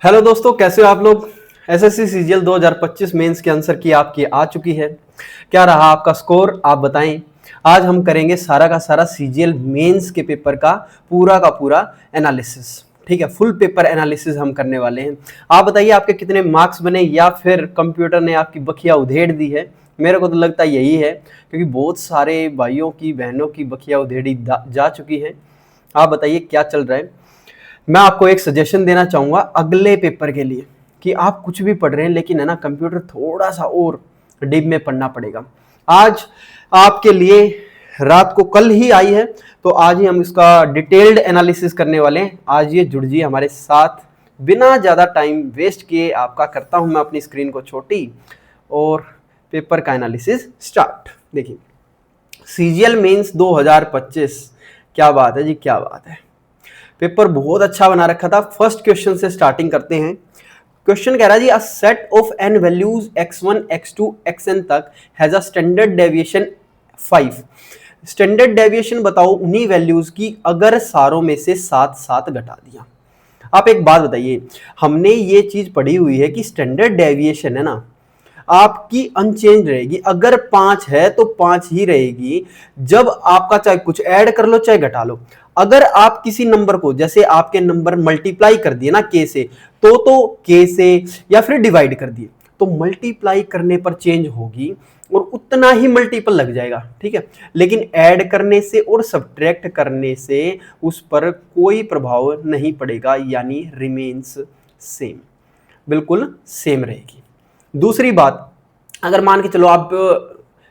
Hello दोस्तों, कैसे हो आप लोग। एसएससी सीजीएल 2025 मेंस के आंसर की आपकी आ चुकी है। क्या रहा आपका स्कोर, आप बताएं। आज हम करेंगे सारा का सारा सीजीएल मेंस के पेपर का पूरा एनालिसिस। ठीक है, फुल पेपर एनालिसिस हम करने वाले हैं। आप बताइए आपके कितने मार्क्स बने, या फिर कंप्यूटर ने आपकी बखिया उधेड़ दी है। मेरे को तो लगता है यही है, क्योंकि बहुत सारे भाइयों की बहनों की बखिया उधेड़ी जा चुकी है। आप बताइए क्या चल रहा है। मैं आपको एक सजेशन देना चाहूंगा अगले पेपर के लिए, कि आप कुछ भी पढ़ रहे हैं लेकिन है ना, कंप्यूटर थोड़ा सा और डीप में पढ़ना पड़ेगा। आज आपके लिए रात को कल ही आई है, तो आज ही हम इसका डिटेल्ड एनालिसिस करने वाले हैं। आज ये जुड़ जाइए हमारे साथ। बिना ज़्यादा टाइम वेस्ट किए आपका करता हूं मैं अपनी स्क्रीन को छोटी, और पेपर का एनालिसिस स्टार्ट। देखिए, सीजीएल मेंस 2025, क्या बात है जी, क्या बात है। पेपर बहुत अच्छा बना रखा था। फर्स्ट क्वेश्चन से स्टार्टिंग करते हैं। क्वेश्चन कह रहा है जी, a set of n values x1 x2 xn तक has a standard deviation 5। Standard deviation बताओ उन्हीं वैल्यूज की अगर सारों में से 7 घटा दिया। आप एक बात बताइए, हमने ये चीज पढ़ी हुई है कि स्टैंडर्ड डेविएशन है ना, आपकी अनचेंज रहेगी। अगर 5 है तो 5 ही रहेगी। जब आपका चाहे कुछ ऐड कर लो चाहे घटा लो, अगर आप किसी नंबर को, जैसे आपके नंबर मल्टीप्लाई कर दिए ना के से, तो के से या फिर डिवाइड कर दिए, तो मल्टीप्लाई करने पर चेंज होगी और उतना ही मल्टीपल लग जाएगा। ठीक है, लेकिन ऐड करने से और सब्ट्रैक्ट करने से उस पर कोई प्रभाव नहीं पड़ेगा, यानी रिमेन्स सेम, बिल्कुल सेम रहेगी। दूसरी बात, अगर मान के चलो आप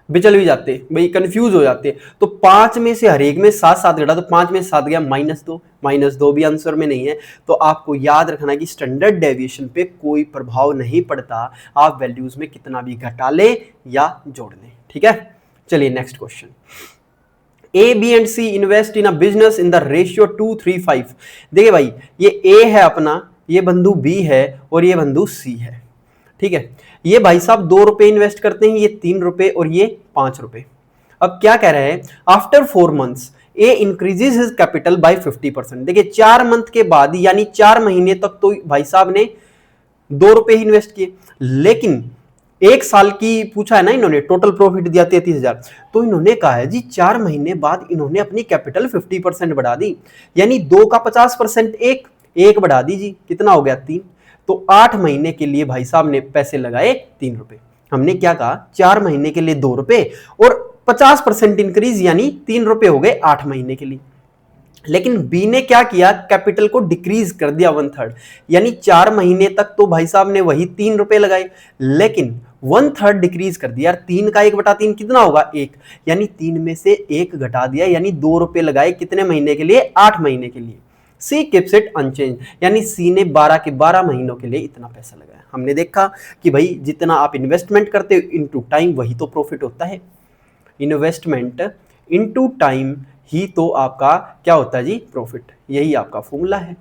बिचल भी जाते भाई, कंफ्यूज हो जाते, तो 5 में से हर एक में 7 घटा, तो 5 में 7 गया -2 भी आंसर में नहीं है। तो आपको याद रखना कि स्टैंडर्ड डेविएशन पे कोई प्रभाव नहीं पड़ता, आप वैल्यूज में कितना भी घटा ले या जोड़ ले। ठीक है, चलिए next question. A B and C invest in a business in the ratio 2:3:5। देखिए भाई, ये ए है अपना, ये बंधु बी है और ये बंधु सी है। ठीक है, ये भाई साहब 2 रुपए इन्वेस्ट करते हैं, ये 3 रुपए और ये 5 रुपए। अब क्या कह रहे हैं, after 4 months A increases his capital by 50%। देखिए 4 मंथ के बाद, यानी 4 महीने तक तो भाई साहब ने 2 रुपए ही इन्वेस्ट किए, लेकिन 1 साल की पूछा है ना इन्होंने, टोटल प्रॉफिट दिया 33,000, तो इन्होंने कहा है जी 4 महीने बाद इन्होंने अपनी कैपिटल 50% बढ़ा दी, यानी 2 का 50% एक बढ़ा दी जी, कितना हो गया 3। तो 8 महीने के लिए भाई साहब ने पैसे लगाए 3 रुपए। हमने क्या कहा, 4 महीने के लिए 2 रुपए और 50% इंक्रीज, यानी 3 रुपए हो गए 8 महीने के लिए। लेकिन बी ने क्या किया, कैपिटल को डिक्रीज कर दिया 1/3, यानी 4 महीने तक तो भाई साहब ने वही 3 रुपए लगाए, लेकिन 1/3 डिक्रीज कर दिया। 3 का 1/3 कितना होगा 1, यानी 3 में से 1 घटा दिया, यानी 2 रुपए लगाए कितने महीने के लिए, 8 महीने के लिए। सी कीप्स इट अनचेंज, यानी सी ने 12 के 12 महीनों के लिए इतना पैसा लगाया। हमने देखा कि भाई जितना आप इन्वेस्टमेंट करते हो इनटू टाइम, वही तो प्रॉफिट होता है। इन्वेस्टमेंट इनटू टाइम ही तो आपका क्या होता है जी, प्रॉफिट। यही आपका फॉर्मूला है।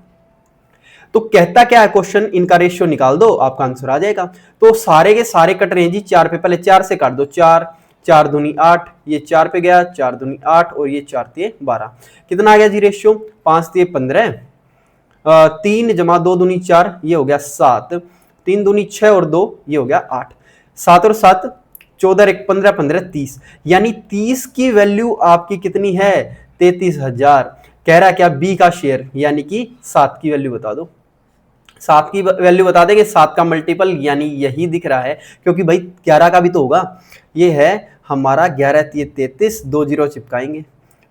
तो कहता क्या है क्वेश्चन, इनका रेशियो निकाल दो, आपका आंसर आ जाएगा। तो सारे के सारे कट रहे हैं जी 4 पे, पहले 4 से काट दो, 4 4 दूनी 8, ये 4 पे गया, 4 दूनी 8 और ये 4 तिये 12। कितना आ गया जी रेशियो, 5 तिये 15, 3 जमा 2 दूनी 4, ये हो गया 7, 3 दूनी 6 और 2, ये हो गया 8, 7 और 7 14 1 15 15 30, यानी 30 की वैल्यू आपकी कितनी है, 33,000। कह रहा क्या, बी का शेयर, यानी कि 7 की वैल्यू बता दो। 7 की वैल्यू बता देंगे, 7 का मल्टीपल, यानी यही दिख रहा है, क्योंकि भाई 11 का भी तो होगा। ये है हमारा 11 तिये 33, 2 जीरो चिपकाएंगे,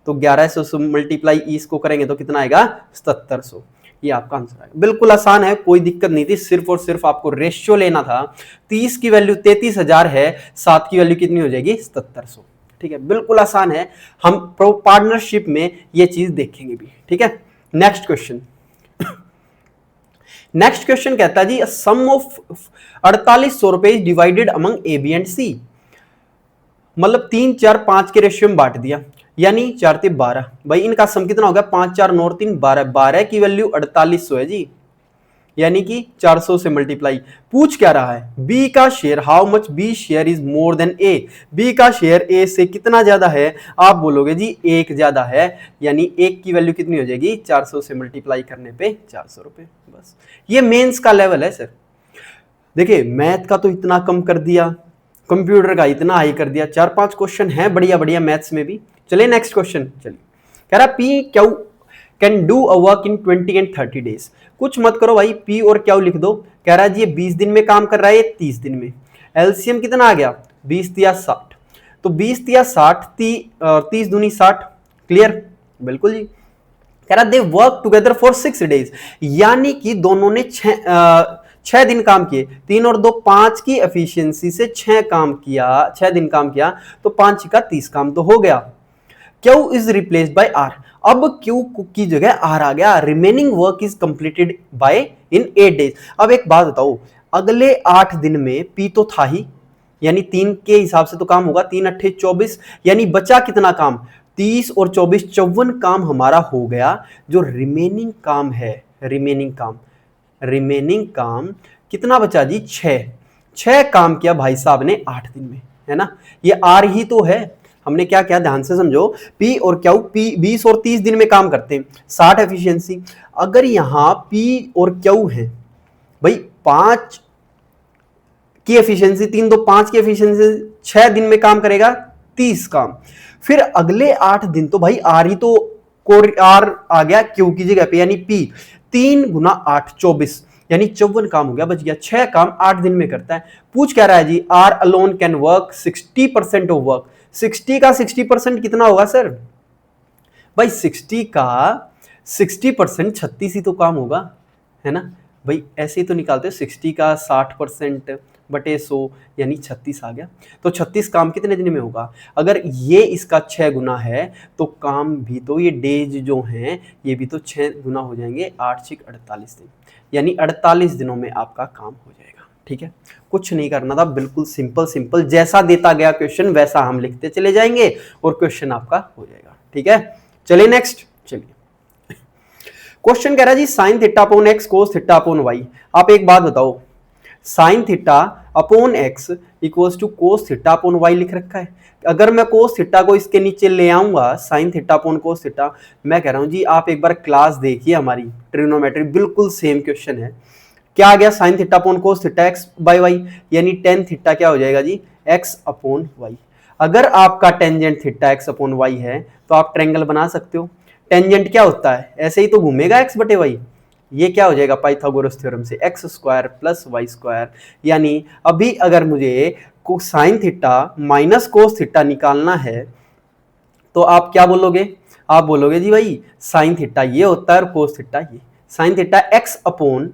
तो 1100 से मल्टीप्लाई इसको करेंगे तो कितना आएगा, 7700। ये आपका आंसर है। बिल्कुल आसान है, कोई दिक्कत नहीं थी, सिर्फ और सिर्फ आपको रेशियो लेना था। 30 की वैल्यू 33,000 है, 7 की वैल्यू कितनी हो जाएगी, 7700। ठीक है, बिल्कुल आसान है। हम पार्टनरशिप में ये चीज देखेंगे भी। ठीक है, नेक्स्ट क्वेश्चन। नेक्स्ट क्वेश्चन कहता है जी, सम ऑफ 4800 रुपए divided among A B and C. मतलब 3 4 5 के रेशियो में बांट दिया, यानी 4 3 12। भाई इनका सम कितना हो गया, 5 4 9 3 12, 12 की वैल्यू 4800 है जी, यानी कि 400 से मल्टीप्लाई। पूछ क्या रहा है, बी का share, how much B share is more than A, B का शेयर ए से कितना ज्यादा है, आप बोलोगे जी एक ज्यादा है, यानी एक की वैल्यू कितनी हो जाएगी, 400 से मल्टीप्लाई करने पे 400 रुपए। बस ये मेंस का लेवल है सर। देखिए मैथ का तो इतना कम कर दिया, कंप्यूटर का इतना हाई कर दिया, 4-5 क्वेश्चन है बढ़िया बढ़िया मैथ्स में भी। चलिए नेक्स्ट क्वेश्चन, चलिए कह रहा P Q can do a work in 20 and 30 days. कुछ मत करो भाई, पी और क्यू लिख दो। कह रहा है जी ये 20 दिन में काम कर रहा है, ये 30 दिन में। एलसीएम कितना आ गया, 20 तिया 60, तो 20 तिया 60, 30 दूनी 60, क्लियर, बिल्कुल जी। कह रहा they work together for 6 days, यानी कि दोनों ने 6 दिन काम किए, 3 और 2 5 की एफिशिएंसी से 6 काम किया, 6 दिन काम किया, तो 5 का 30 काम तो हो गया। Q is replaced by R, अब क्यू की जगह आर आ गया, remaining work is completed by in 8 days. अब एक बात बताओ, अगले 8 दिन में पी तो था ही, यानी 3 के हिसाब से तो काम होगा, 3 अट्ठे 24, यानी बचा कितना काम, 30 और 24 54 काम हमारा हो गया। जो रिमेनिंग काम है, रिमेनिंग काम कितना बचा जी, 6 काम किया भाई साहब ने 8 दिन में, है ना। ये आर ही तो है, हमने क्या किया ध्यान से समझो, पी और क्यू, पी 20 और 30 दिन में काम करते हैं, 60 एफिशिएंसी। अगर यहां पी और क्यू है भाई 5 की एफिशिएंसी, 3 2 5 की एफिशिएंसी, 6 दिन में काम करेगा 30 काम। फिर अगले 8 दिन तो भाई आर ही तो, आर आ गया क्यू की जगह पे, यानी पी 3 गुना 8 24, यानी 54 काम हो गया, बच गया 6 काम 8 दिन में करता है। पूछ क्या रहा है जी, R alone can work 60% of work, 60 का 60% कितना होगा सर, भाई 60 का 60% 36 ही तो काम होगा, है ना भाई, ऐसे ही तो निकालते हो, 60 का 60% बटे 100 यानी 36 आ गया। तो 36 काम कितने दिन में होगा, अगर ये इसका 6 गुना है तो काम भी तो, ये डेज जो हैं ये भी तो 6 गुना हो जाएंगे, 8 6 48 दिन, यानी 48 दिनों में आपका काम हो जाएगा। ठीक है, कुछ नहीं करना था, बिल्कुल सिंपल, जैसा देता गया क्वेश्चन वैसा हम लिखते चले जाएंगे और क्वेश्चन आपका हो जाएगा। ठीक है, चलिए नेक्स्ट, चलिए क्वेश्चन कह रहा है जी sine theta upon x cos theta upon y. आप एक बात बताओ, sine theta upon x equals to cos theta upon y लिख रखा है। अगर मैं कोस थीटा को इसके नीचे ले आऊंगा, sign theta upon cos theta, मैं कह रहा हूं जी आप एक बार क्लास देखिए हमारी ट्रिग्नोमेट्री, बिल्कुल सेम क्वेश्चन है। क्या आ गया, sine theta upon cos theta X by Y, यानी टेन थीटा क्या हो जाएगा जी, एक्स अपॉन वाई। अगर आपका tangent theta x upon Y है तो आप ट्रायंगल बना सकते हो। टेंजेंट क्या होता है, ऐसे ही तो घूमेगा एक्स बटे वाई, ये क्या हो जाएगा पाइथागोरस थ्योरम से X square plus Y square. यानी अभी अगर मुझे sine theta minus cos theta निकालना है तो आप क्या बोलोगे, आप बोलोगे जी भाई साइन थीटा ये होता है और कोस थीटा ये, sine theta x upon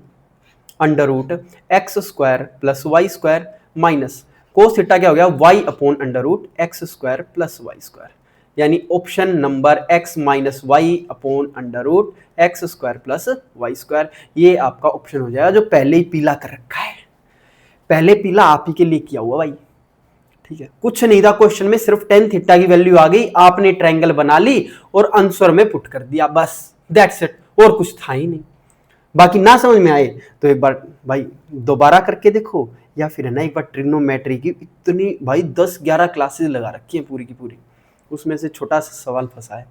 under root x square plus Y square minus cos theta क्या हो गया, y upon under root x square plus Y square. यानी option number x minus y upon under root x square plus Y square, ये आपका option हो जाएगा जो पहले ही पीला कर रखा है, पहले पीला आप ही के लिए किया हुआ भाई। ठीक है, कुछ नहीं था क्वेश्चन में, सिर्फ टेन थीटा की वैल्यू आ गई, आपने ट्रायंगल बना ली और आंसर में पुट कर दिया, बस दैट्स इट, और कुछ था ही नहीं। बाकी ना समझ में आए तो एक बार भाई दोबारा करके देखो, या फिर है ना एक बार ट्रिग्नोमेट्री की इतनी भाई 10-11 क्लासेस लगा रखी है पूरी की पूरी, उसमें से छोटा सा सवाल फंसा है।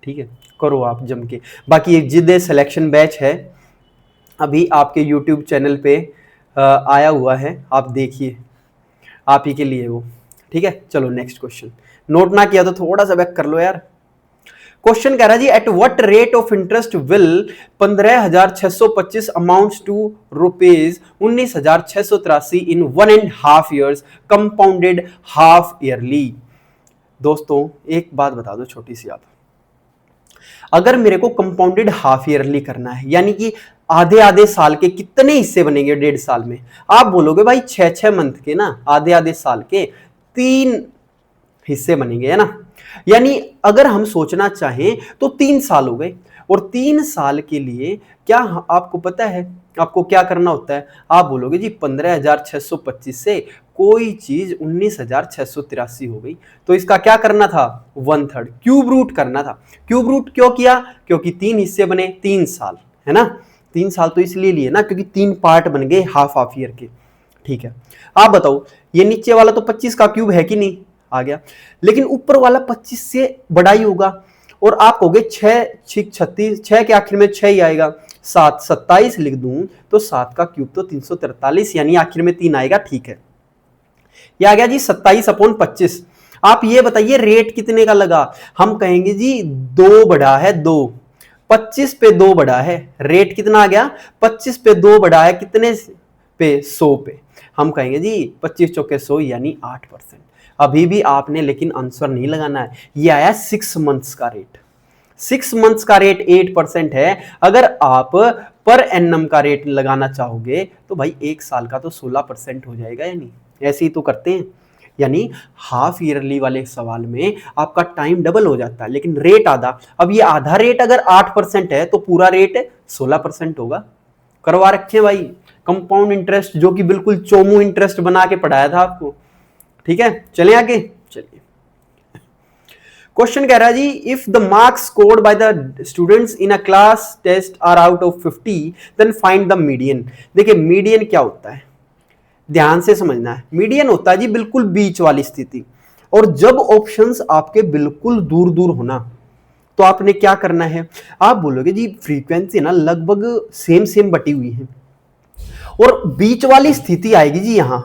ठीक है, करो आप जम के। बाकी एक जिद सिलेक्शन बैच है अभी आपके यूट्यूब चैनल पे आया हुआ है, आप देखिए, आप ही के लिए वो। ठीक है, चलो नेक्स्ट क्वेश्चन, नोट ना किया तो थोड़ा सा बैक कर लो यार। क्वेश्चन कह रहा है जी at what rate of interest will 15,625 amounts to rupees 19,683 in 1.5 years compounded half yearly. दोस्तों एक बात बता दो छोटी सी, आप अगर मेरे को कंपाउंडेड हाफ ईयरली करना है, यानी कि आधे आधे साल के कितने हिस्से बनेंगे 1.5 साल में, आप बोलोगे भाई 6-6 मंथ के ना, आधे आधे साल के 3 हिस्से बनेंगे, है ना। यानी अगर हम सोचना चाहें तो 3 साल हो गए, और 3 साल के लिए क्या आपको पता है आपको क्या करना होता है, आप बोलोगे जी 15,625 से कोई चीज 19,683 हो गई, तो इसका क्या करना था 1/3 क्यूब रूट करना था। क्यूब रूट क्यों किया, क्योंकि 3 हिस्से बने 3 साल, है ना, 3 साल तो इसलिए लिए ना क्योंकि 3 पार्ट बन गए हाफ हाफ ईयर के। ठीक है, आप बताओ ये नीचे वाला तो 25 का क्यूब है कि नहीं, आ गया, लेकिन ऊपर वाला 25 से बड़ा ही होगा। और आप कहोगे 6 6 36, 6 के आखिर में 6 ही आएगा, 7 27 लिख दूं तो 7 का क्यूब तो 343, यानी आखिर में 3 आएगा। ठीक है, ये आ गया जी 27/25। आप ये बताइए रेट कितने का लगा, हम कहेंगे जी 2 बढ़ा है 2, 25 पे 2 बढ़ा है, रेट कितना आ गया 25 पे 2 बढ़ा है कितने पे, 100 पे, हम कहेंगे जी 25 चौके 100 यानी 8%। अभी भी आपने लेकिन आंसर नहीं लगाना है, ये आया 6 मंथ्स का रेट, 6 मंथ्स का रेट 8% है। अगर आप पर एनम का रेट लगाना चाहोगे तो भाई 1 साल का तो 16% हो जाएगा, यानी ऐसे ही तो करते हैं, यानी हाफ ईयरली वाले सवाल में आपका टाइम डबल हो जाता है लेकिन रेट आधा। अब ये आधा रेट अगर 8% है तो पूरा रेट 16% होगा। करवा रखे भाई कंपाउंड इंटरेस्ट, जो कि बिल्कुल चोमू इंटरेस्ट बना के पढ़ाया था आपको। ठीक है, चले आगे, चलिए क्वेश्चन कह रहा है जी, if the marks scored by the students in a class test are out of 50 then find the median. देखिए मीडियन क्या होता है, ध्यान से समझना है। मीडियन होता है जी बिल्कुल बीच वाली स्थिति, और जब ऑप्शंस आपके बिल्कुल दूर दूर होना तो आपने क्या करना है, आप बोलोगे जी फ्रीक्वेंसी ना लगभग सेम सेम बटी हुई है और बीच वाली स्थिति आएगी जी यहां,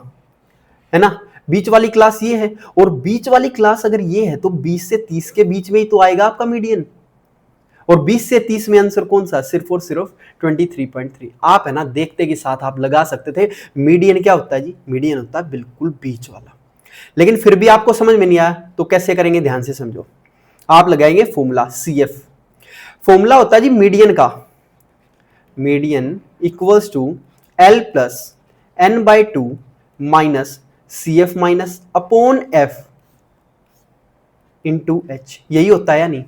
है ना, बीच वाली क्लास ये है और बीच वाली क्लास अगर ये है तो 20 से 30 के बीच में ही तो आएगा आपका मीडियन, और 20 से 30 में आंसर कौन सा, सिर्फ और सिर्फ 23.3। आप है ना देखते के साथ आप लगा सकते थे मीडियन क्या होता है जी, मीडियन होता है बिल्कुल बीच वाला। लेकिन फिर भी आपको समझ में नहीं आया तो कैसे करेंगे, ध्यान से समझो। आप लगाएंगे फॉर्मूला CF, फॉर्मूला होता है जी मीडियन का, median equals to L plus N/2 minus CF minus upon F into H, यही होता है या नहीं,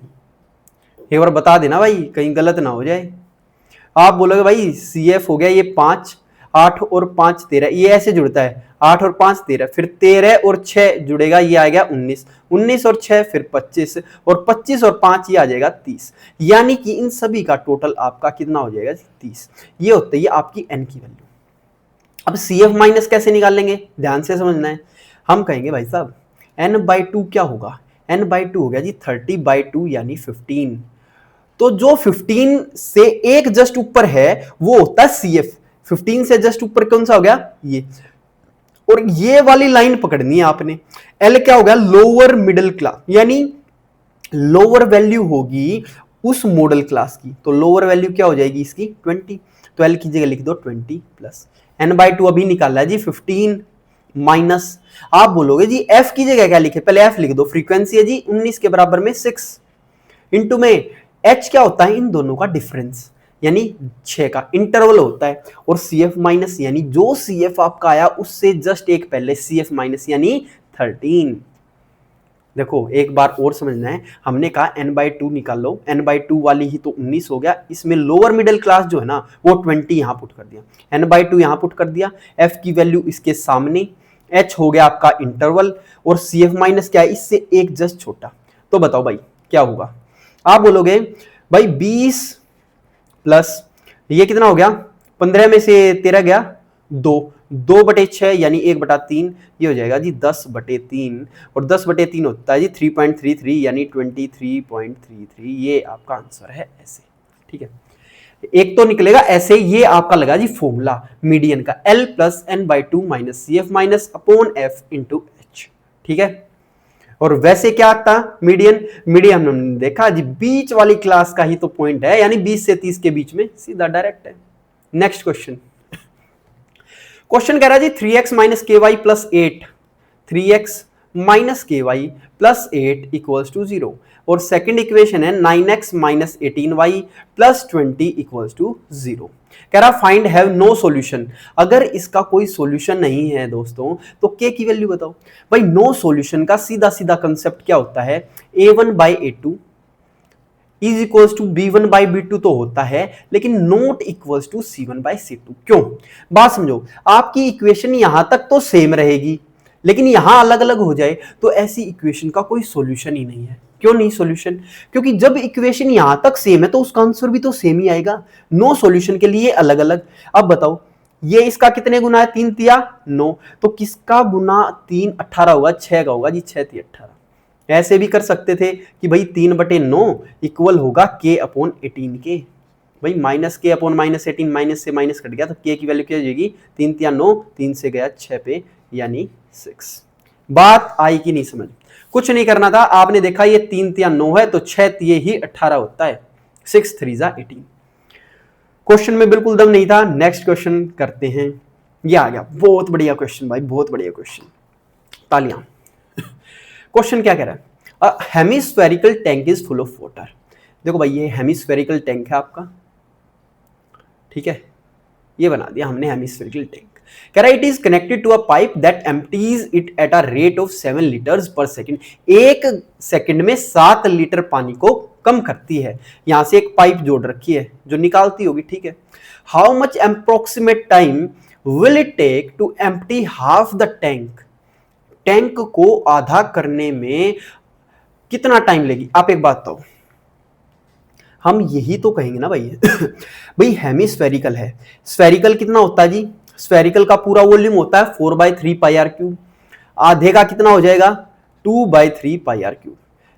एक बार बता देना भाई कहीं गलत ना हो जाए। आप बोलोगे भाई CF हो गया ये 5, 8 और 5 13, ये ऐसे जुड़ता है 8 और 5 13, फिर 13 और 6 जुड़ेगा, ये आ गया 19, 19 और 6 फिर 25, और 25 और 5 ये आ जाएगा 30, यानी कि इन सभी का टोटल आपका कितना हो जाएगा 30। ये होती है आपकी n की वैल्यू। अब CF माइनस कैसे निकाल लेंगे, ध्यान से समझना है। हम कहेंगे भाई साहब n/2 क्या होगा, n/2 हो गया जी 30/2 यानी 15, तो जो 15 से एक जस्ट ऊपर है वो होता है CF, 15 से जस्ट ऊपर कौन सा हो गया ये, और ये वाली लाइन पकड़नी है आपने। L क्या हो गया, लोअर मिडिल क्लास, यानी लोअर वैल्यू होगी उस मॉडल क्लास की, तो लोअर वैल्यू क्या हो जाएगी इसकी 20, तो L की जगह लिख दो 20 प्लस n/2 अभी निकाला है जी 15 माइनस, आप बोलोगे जी F की जगह क्या लिखे, पहले F लिख दो, फ्रीक्वेंसी है जी 19 के बराबर में 6 इंटू में H क्या होता है इन दोनों का डिफरेंस, यानी 6 का इंटरवल होता है, और CF माइनस यानी जो CF आपका आया उससे जस्ट एक पहले CF माइनस यानी 13। देखो एक बार और समझना है, हमने कहा n/2 निकाल लो, n/2 वाली ही तो 19 हो गया, इसमें लोअर मिडिल क्लास जो है ना वो 20 यहां पुट कर दिया, n/2 यहां पुट कर दिया, F की वैल्यू इसके सामने, H हो गया आपका इंटरवल, और CF माइनस क्या है इससे एक जस्ट छोटा। तो बताओ भाई क्या होगा, आप बोलोगे भाई 20 प्लस ये कितना हो गया, 15 में से 13 गया 2, 2/6 यानी 1/3, ये हो जाएगा जी 10/3, और 10/3 होता है जी 3.33 यानी 23.33, ये आपका आंसर है ऐसे। ठीक है, एक तो निकलेगा ऐसे, ये आपका लगा जी फॉर्मूला मीडियन का L plus N/2 minus CF minus upon F into H। ठीक है, और वैसे क्या आता मीडियन, मीडियन हमने देखा जी बीच वाली क्लास का ही तो पॉइंट है, यानी 20 से 30 के बीच में, सीधा डायरेक्ट है। नेक्स्ट क्वेश्चन, क्वेश्चन कह रहा है जी 3x minus ky plus 8, 3x minus ky plus 8 equals to 0, और सेकंड इक्वेशन है 9x minus 18y plus 20 equals to 0। कह रहा फाइंड हैव नो सॉल्यूशन, अगर इसका कोई सॉल्यूशन नहीं है दोस्तों तो k की वैल्यू बताओ। भाई नो सॉल्यूशन का सीधा सीधा कंसेप्ट क्या होता है, a1/a2 is equals to b1/b2 तो होता है, लेकिन नॉट इक्वल्स टू c1/c2। क्यों, बात समझो, आपकी इक्वेशन यहां तक तो सेम रहेगी लेकिन यहां अलग अलग हो जाए तो ऐसी इक्वेशन का कोई सॉल्यूशन ही नहीं है। क्यों नहीं सॉल्यूशन? क्योंकि जब इक्वेशन यहां तक सेम है तो उसका आंसर भी तो सेम ही आएगा। नो सॉल्यूशन के लिए अलग अलग। अब बताओ ये इसका कितने गुना है? 3 तिया 9, तो किसका गुना 3 18 होगा? 6 का होगा जी, 6 तिया 18। ऐसे भी कर सकते थे कि भाई 3/9 इक्वल होगा k अपॉन 18 के। भाई माइनस के अपॉन -18, माइनस से माइनस कट गया तो k की वैल्यू क्या हो जाएगी? 3 तिया 9, 3 से गया 6 पे यानी 6। बात आई कि नहीं समझ? कुछ नहीं करना था, आपने देखा ये 3 तिया 9 है तो 6 तिये ही 18 होता है, 6 3 जा 18। क्वेश्चन में बिल्कुल दम नहीं था। नेक्स्ट क्वेश्चन करते हैं। ये आ गया, बहुत बढ़िया क्वेश्चन भाई, बहुत बढ़िया क्वेश्चन, तालियां। क्वेश्चन क्या कह रहा है? A hemispherical tank is full of water. देखो भाई ये हेमिस्फेरिकल टैंक है आपका, ठीक है, ये बना दिया हमने हेमिस्फेरिकल टैंक। कह रहा है it is connected to a pipe that empties it at a rate of 7 litres per second. एक सेकंड में 7 लीटर पानी को कम करती है। यहां से एक पाइप जोड़ रखी है जो निकालती होगी, ठीक है। How much approximate time will it take to empty half the tank. Tank को आधा करने में कितना टाइम लेगी? आप एक बात बताओ, हम यही तो कहेंगे ना भाई भाई हेमिस्फेरिकल है, स्फेरिकल कितना होता है जी? स्फेरिकल का पूरा वॉल्यूम होता है 4/3 पाई आर क्यूब। आधे का कितना हो जाएगा? 2/3 पाई आर क्यूब।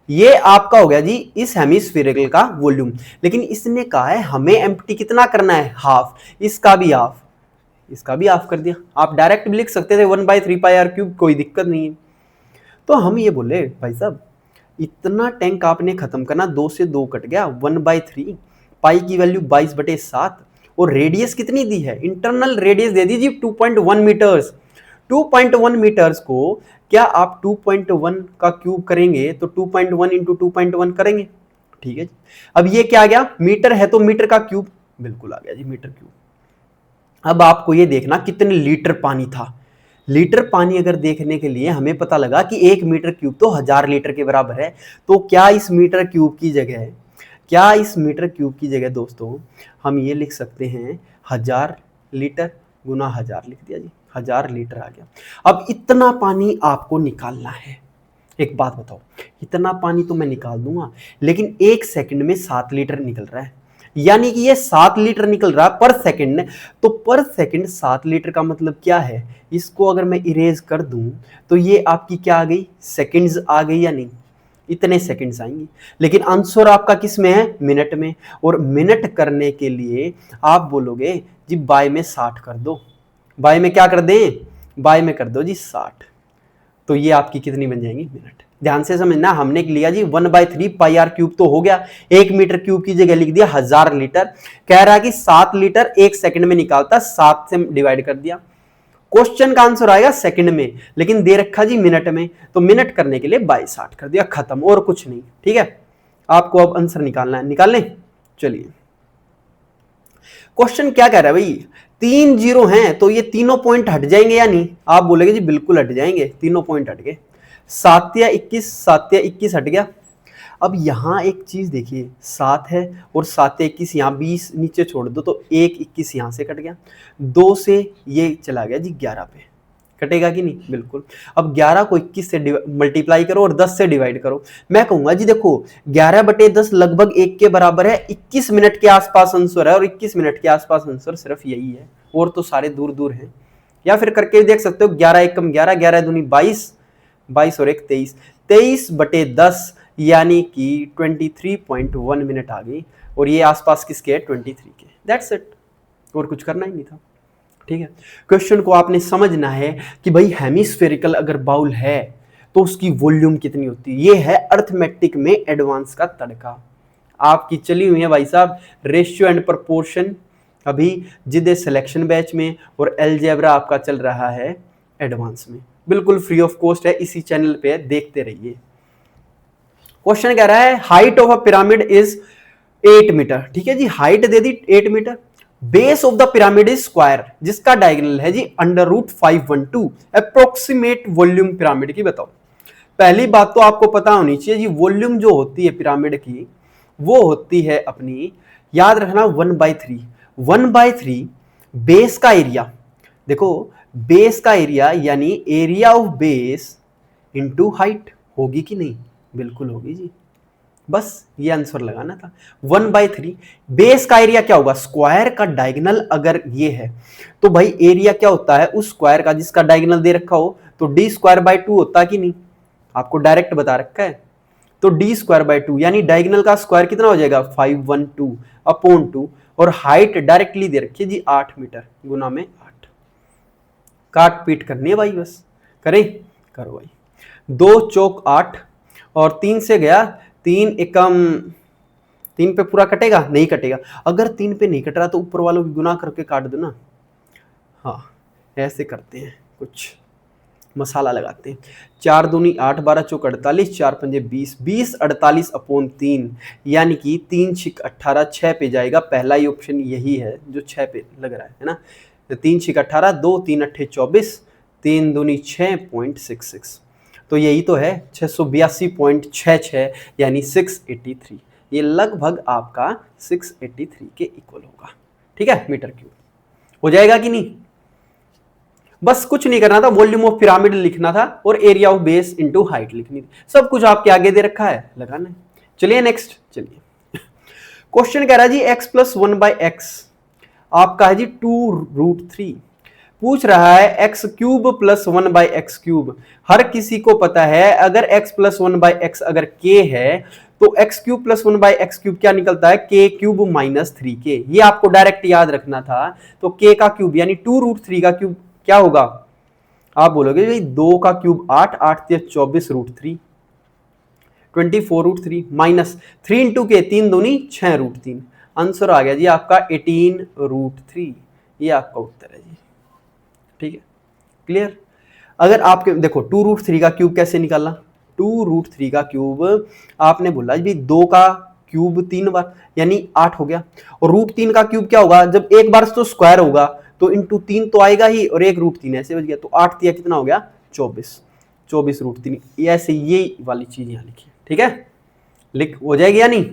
ये आपका हो गया जी इस हेमिस्फेरिकल का वॉल्यूम। लेकिन इसने कहा है हमें एम्प्टी कितना करना है? हाफ। इसका भी हाफ, इसका भी हाफ कर दिया। आप डायरेक्ट भी लिख सकते थे 1/3 पाई आर क्यूब, कोई दिक्कत नहीं है। तो हम ये बोले भाई साहब इतना टैंक आपने खत्म करना, 2 से 2 कट गया, 1/3 पाई की वैल्यू 22/7 और रेडियस कितनी दी है? इंटरनल रेडियस दे दीजिए 2.1 मीटर्स। 2.1 मीटर्स को क्या आप 2.1 का क्यूब करेंगे तो 2.1 इंटू 2.1 करेंगे, ठीक है जी। अब ये क्या आ गया? मीटर है तो मीटर का क्यूब, बिल्कुल आ गया जी मीटर क्यूब। अब आपको ये देखना कितने लीटर पानी था। लीटर पानी अगर देखने के लिए हमें पता लगा कि 1 मीटर क्यूब तो 1000 लीटर के बराबर है, तो क्या इस मीटर क्यूब की जगह, क्या इस मीटर क्यूब की जगह दोस्तों हम ये लिख सकते हैं 1000 लीटर गुना 1000, लिख दिया जी, 1000 लीटर आ गया। अब इतना पानी आपको निकालना है। एक बात बताओ, इतना पानी तो मैं निकाल दूंगा, लेकिन 1 सेकंड में 7 लीटर निकल रहा है, यानी कि ये 7 लीटर निकल रहा है पर सेकंड। तो पर सेकंड 7 लीटर का मतलब क्या है? इसको अगर मैं इरेज कर दूं तो ये आपकी क्या आ गई? सेकंड्स आ गई या नहीं? इतने सेकंड्स आएंगी। लेकिन आंसर आपका किस में है? मिनट में। और मिनट करने के लिए आप बोलोगे जी बाय में 60 कर दो। बाय में क्या कर दें? बाय में कर दो जी 60। तो ये आपकी कितनी बन जाएंगी? मिनट। ध्यान से समझना, हमने लिया जी 1/3 पाई आर क्यूब तो हो गया, 1 मीटर क्यूब की जगह लिख दिया 1000 लीटर। कह रहा है कि 7 लीटर 1 सेकंड में निकालता, 7 से डिवाइड कर दिया। क्वेश्चन का आंसर आएगा सेकंड में, लेकिन दे रखा जी मिनट में, तो मिनट करने के लिए बाय 60 कर दिया, खत्म, और कुछ नहीं, ठीक है। आपको अब आंसर निकालना है, निकाल लें। चलिए क्वेश्चन क्या कह रहा है भाई? 3 जीरो हैं तो ये तीनों पॉइंट हट जाएंगे या नहीं? आप बोलेंगे जी बिल्कुल हट जाएंगे, तीनों पॉइंट हट गए। 7 या 21, 7 या 21 हट गया। अब यहां एक चीज देखिए, 7 है और 7 या 21, यहां 20 नीचे छोड़ दो तो 1 21 यहां से कट गया। 2 से ये चला गया जी 11 पे, कटेगा कि नहीं? बिल्कुल। अब 11 को 21 से मल्टीप्लाई करो और 10 से डिवाइड करो। मैं कहूंगा जी देखो 11/10 लगभग 1 के बराबर है, 21 मिनट के आसपास आंसर है, और 21 मिनट के आसपास आंसर सिर्फ यही है, और तो सारे दूर दूर हैं। या फिर करके देख सकते हो 11 एकम 11, 11 दूनी 22, 22 और 1 23, 23/10 यानी कि 23.1 मिनट आ गई, और ये आसपास किसके है? 23 के। दैट्स इट, और कुछ करना ही नहीं था, ठीक है। क्वेश्चन को आपने समझना है कि भाई हेमिस्फेरिकल अगर बाउल है तो उसकी वॉल्यूम कितनी होती है। ये है अर्थमेटिक में एडवांस का तड़का। आपकी चली हुई है भाई साहब रेशियो एंड प्रोपोर्शन अभी जिदे सिलेक्शन बैच में, और अलजेब्रा आपका चल रहा है एडवांस में, बिल्कुल फ्री ऑफ कॉस्ट है, इसी चैनल पे देखते रहिए। क्वेश्चन कह रहा है height of a pyramid is 8 metre, ठीक है जी, हाइट दे दी 8 metre. Base of the pyramid is square, जिसका डायगोनल है जी √512। अप्रोक्सीमेट वॉल्यूम पिरामिड की बताओ। पहली बात तो आपको पता होनी चाहिए जी, वॉल्यूम जो होती है पिरामिड की वो होती है अपनी, याद रखना 1/3। 1/3 बेस का एरिया, देखो बेस का एरिया यानी area of base into height, होगी कि नहीं? बिल्कुल होगी जी। बस ये आंसर लगाना था। 1/3 बेस का एरिया क्या होगा, स्क्वायर का डायगोनल अगर ये है तो भाई एरिया क्या होता है उस स्क्वायर का जिसका डायगोनल दे रखा हो, तो d² 2 होता कि नहीं, आपको डायरेक्ट बता रखा है। तो d² 2 यानी डायगोनल का स्क्वायर कितना हो जाएगा 512/2, और हाइट डायरेक्टली दे रखी है जी 8 मीटर गुना में 8। काट पीट करनी है भाई, बस करें, करो भाई। 2 चौक 8 और 3 से गया 3 एकम 3 पे पूरा कटेगा, नहीं कटेगा। अगर 3 पे नहीं कट रहा तो ऊपर वालों की गुना करके काट दो ना। हाँ ऐसे करते हैं, कुछ मसाला लगाते हैं। 4 दूनी 8, 12 चौक 48, 4 पंजे 20, 20 48/3 यानी कि 3 छिक 18, 6 पे जाएगा। पहला ही ऑप्शन यही है जो 6 पे लग रहा है ना। 3 छिक 18, 2 3 अट्ठे 24, 3 दूनी 6.66, तो यही तो है 682.66 यानी 683। ये लगभग आपका 683 के इक्वल होगा, ठीक है, मीटर क्यूब। हो जाएगा कि नहीं, बस कुछ नहीं करना था, वॉल्यूम ऑफ पिरामिड लिखना था और area of base into height लिखनी थी। सब कुछ आपके आगे दे रखा है, लगाना है। चलिए नेक्स्ट, चलिए क्वेश्चन कह रहा है जी x+1/x आपका है जी 2√3। पूछ रहा है x³ + 1/x³। हर किसी को पता है अगर x+1/x अगर k है तो x³ + 1/x³ क्या निकलता है, k³ - 3k। ये आपको डायरेक्ट याद रखना था। तो k का क्यूब यानी 2√3 का क्यूब क्या होगा, आप बोलोगे भाई 2 का क्यूब 8, 8 × 24√3, 24√3 माइनस 3 × k 3 दूनी 6√3। आंसर आ गया जी आपका 18√3। ये आपका उत्तर है जी, ठीक है, क्लियर। अगर आपके देखो 2√3 का क्यूब कैसे निकालना, 2√3 का क्यूब आपने बोला जी 2 का क्यूब 3 बार यानी 8 हो गया, और √3 का क्यूब क्या होगा, जब एक बार तो स्क्वायर होगा तो इंटू 3 तो आएगा ही, और एक √3 ऐसे बच गया, तो 8 दिया कितना हो गया 24, 24√3। ऐसे ये वाली चीज यहां लिखी, ठीक है, लिख हो जाएगी या नहीं।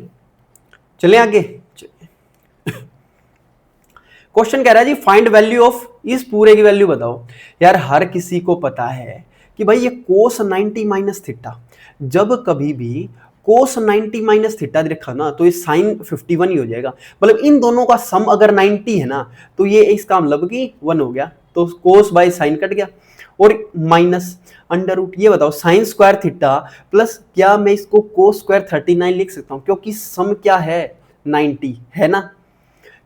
चले आगे, क्वेश्चन कह रहा है जी फाइंड वैल्यू ऑफ, इस पूरे की वैल्यू बताओ। यार हर किसी को पता है कि भाई ये cos 90 - थीटा, जब कभी भी cos 90 - थीटा देखा ना तो ये sin 51 ही हो जाएगा। मतलब इन दोनों का सम अगर 90 है ना तो ये इसका मतलब कि 1 हो गया, तो cos बाय sin कट गया, और माइनस अंडर रूट। ये बताओ sin² थीटा प्लस, क्या मैं इसको cos² 39 लिख सकता हूं, क्योंकि सम क्या है 90 है ना,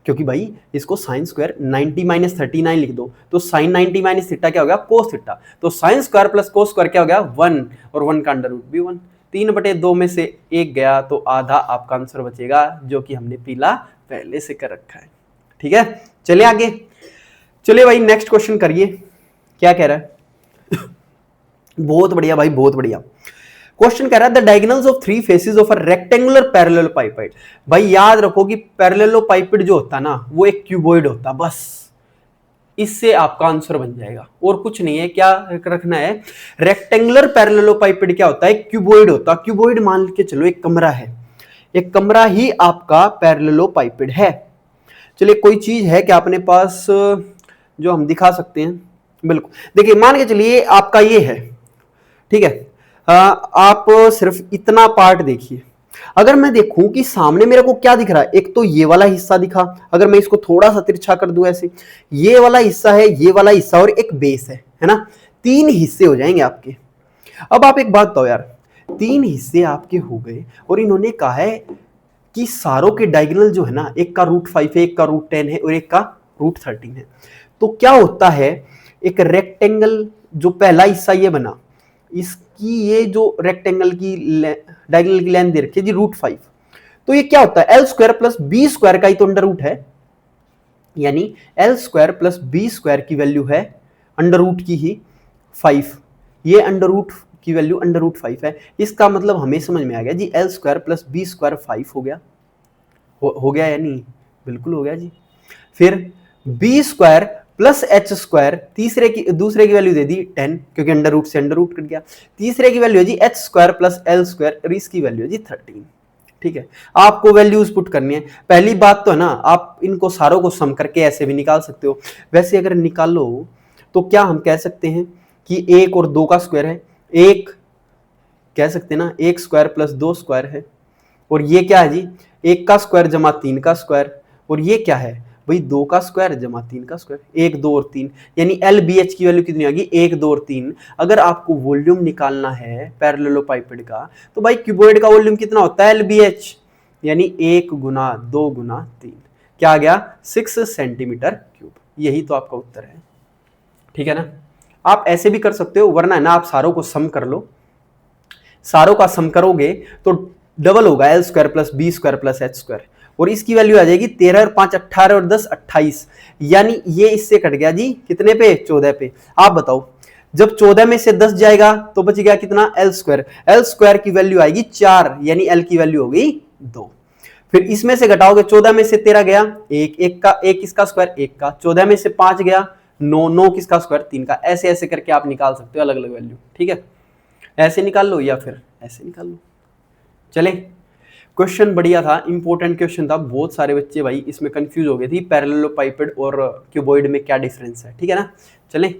क्योंकि भाई इसको sin² 90 - 39 लिख दो तो sin 90 - थीटा क्या हो गया cos थीटा, तो sin² + cos² क्या हो गया 1, और 1 का अंडर रूट भी 1। 3/2 में से 1 गया तो आधा आपका आंसर बचेगा, जो कि हमने पीला पहले से कर रखा है, ठीक है। चलिए आगे, चलिए भाई नेक्स्ट क्वेश्चन करिए, क्या कह रहा है बहुत बढ़िया भाई, बहुत बढ़िया। क्वेश्चन कह रहा है the diagonals of 3 faces of a rectangular parallelepiped. भाई याद रखो कि पैरेललोपाइड जो होता है ना वो एक क्यूबॉइड होता है, बस इससे आपका आंसर बन जाएगा, और कुछ नहीं है। क्या रखना है, रेक्टेंगुलर पैरेललोपाइड क्या होता है, क्यूबॉइड होता है। क्यूबॉइड मान के चलो एक कमरा है, एक कमरा ही आपका पैरेललोपाइड है। चलिए कोई चीज है क्या अपने पास जो हम दिखा सकते हैं, बिल्कुल देखिए मान के चलिए आपका ये है, ठीक है। आप सिर्फ इतना पार्ट देखिए, अगर मैं देखूं कि सामने मेरे को क्या दिख रहा है, एक तो ये वाला हिस्सा दिखा, अगर मैं इसको थोड़ा सा तिरछा कर दूं ऐसे, ये वाला हिस्सा है, ये वाला हिस्सा और एक बेस है ना, 3 हिस्से हो जाएंगे आपके। अब आप एक बात बताओ यार, 3 हिस्से आपके हो गए और इन्होंने कहा है कि सारों के डायगोनल जो है ना, एक का √5 है, एक का √10 है और एक का √13 है। तो क्या होता है, एक रेक्टेंगल जो पहला हिस्सा ये बना, इसकी ये जो रेक्टेंगल की डायगोनल की लेंथ दे रखी है जी √5, तो ये क्या होता है l² + b² का ही तो अंडर रूट है, यानी l² + b² की वैल्यू है अंडर रूट की ही 5, ये अंडर रूट की वैल्यू अंडर रूट 5 है। इसका मतलब हमें समझ में आ गया जी l² + b² 5 हो गया, हो गया या नहीं, बिल्कुल हो गया जी। फिर b² + h², दूसरे की वैल्यू दे दी 10, क्योंकि अंडर रूट से अंडर रूट कट गया। तीसरे की वैल्यू है जी h² + l² और इसकी वैल्यू है जी 13, ठीक है। आपको वैल्यूज पुट करनी है। पहली बात तो है ना, आप इनको सारों को सम करके ऐसे भी निकाल सकते हो। वैसे अगर निकालो तो क्या हम कह सकते हैं कि 1 और 2 का स्क्वायर है, एक कह सकते हैं ना 1² + 2² है, और ये क्या है जी, 1 का स्क्वायर जमा 3 का स्क्वायर, और ये क्या है भाई 2 का स्क्वायर जमा 3 का स्क्वायर, 1 2 और 3, यानी LBH की वैल्यू कितनी आएगी 1 2 और 3। अगर आपको वॉल्यूम निकालना है पैरेललोपाइपेड का तो भाई क्यूबॉइड का वॉल्यूम कितना होता है LBH, यानी 1 गुना 2 गुना 3, क्या आ गया 6 सेंटीमीटर क्यूब। यही तो आपका उत्तर है, ठीक है ना। आप ऐसे भी कर सकते हो, वरना है ना आप सारों को सम कर लो, सारों का सम करोगे तो डबल होगा L square plus B square plus H square, और इसकी वैल्यू आ जाएगी 13 और 5 18 और 10 28, यानी ये इससे कट गया जी कितने पे 14 पे। आप बताओ जब 14 में से 10 जाएगा तो बच गया कितना एल स्क्वायर की वैल्यू आएगी 4, यानी एल की वैल्यू हो गई 2। फिर इसमें से घटाओगे 14 में से 13 गया, एक इसका स्क्वायर 1 का, 14 में से 5 गया 9 किसका स्क्वायर 3 का। ऐसे ऐसे करके आप निकाल सकते हो अलग अलग वैल्यू, ठीक है। ऐसे निकाल लो या फिर ऐसे निकाल लो। चले, क्वेश्चन बढ़िया था, इंपॉर्टेंट क्वेश्चन था, बहुत सारे बच्चे भाई इसमें कंफ्यूज हो गए थे पैरेललोपाइपेड और क्यूबॉइड में क्या डिफरेंस है, ठीक है ना। चलें,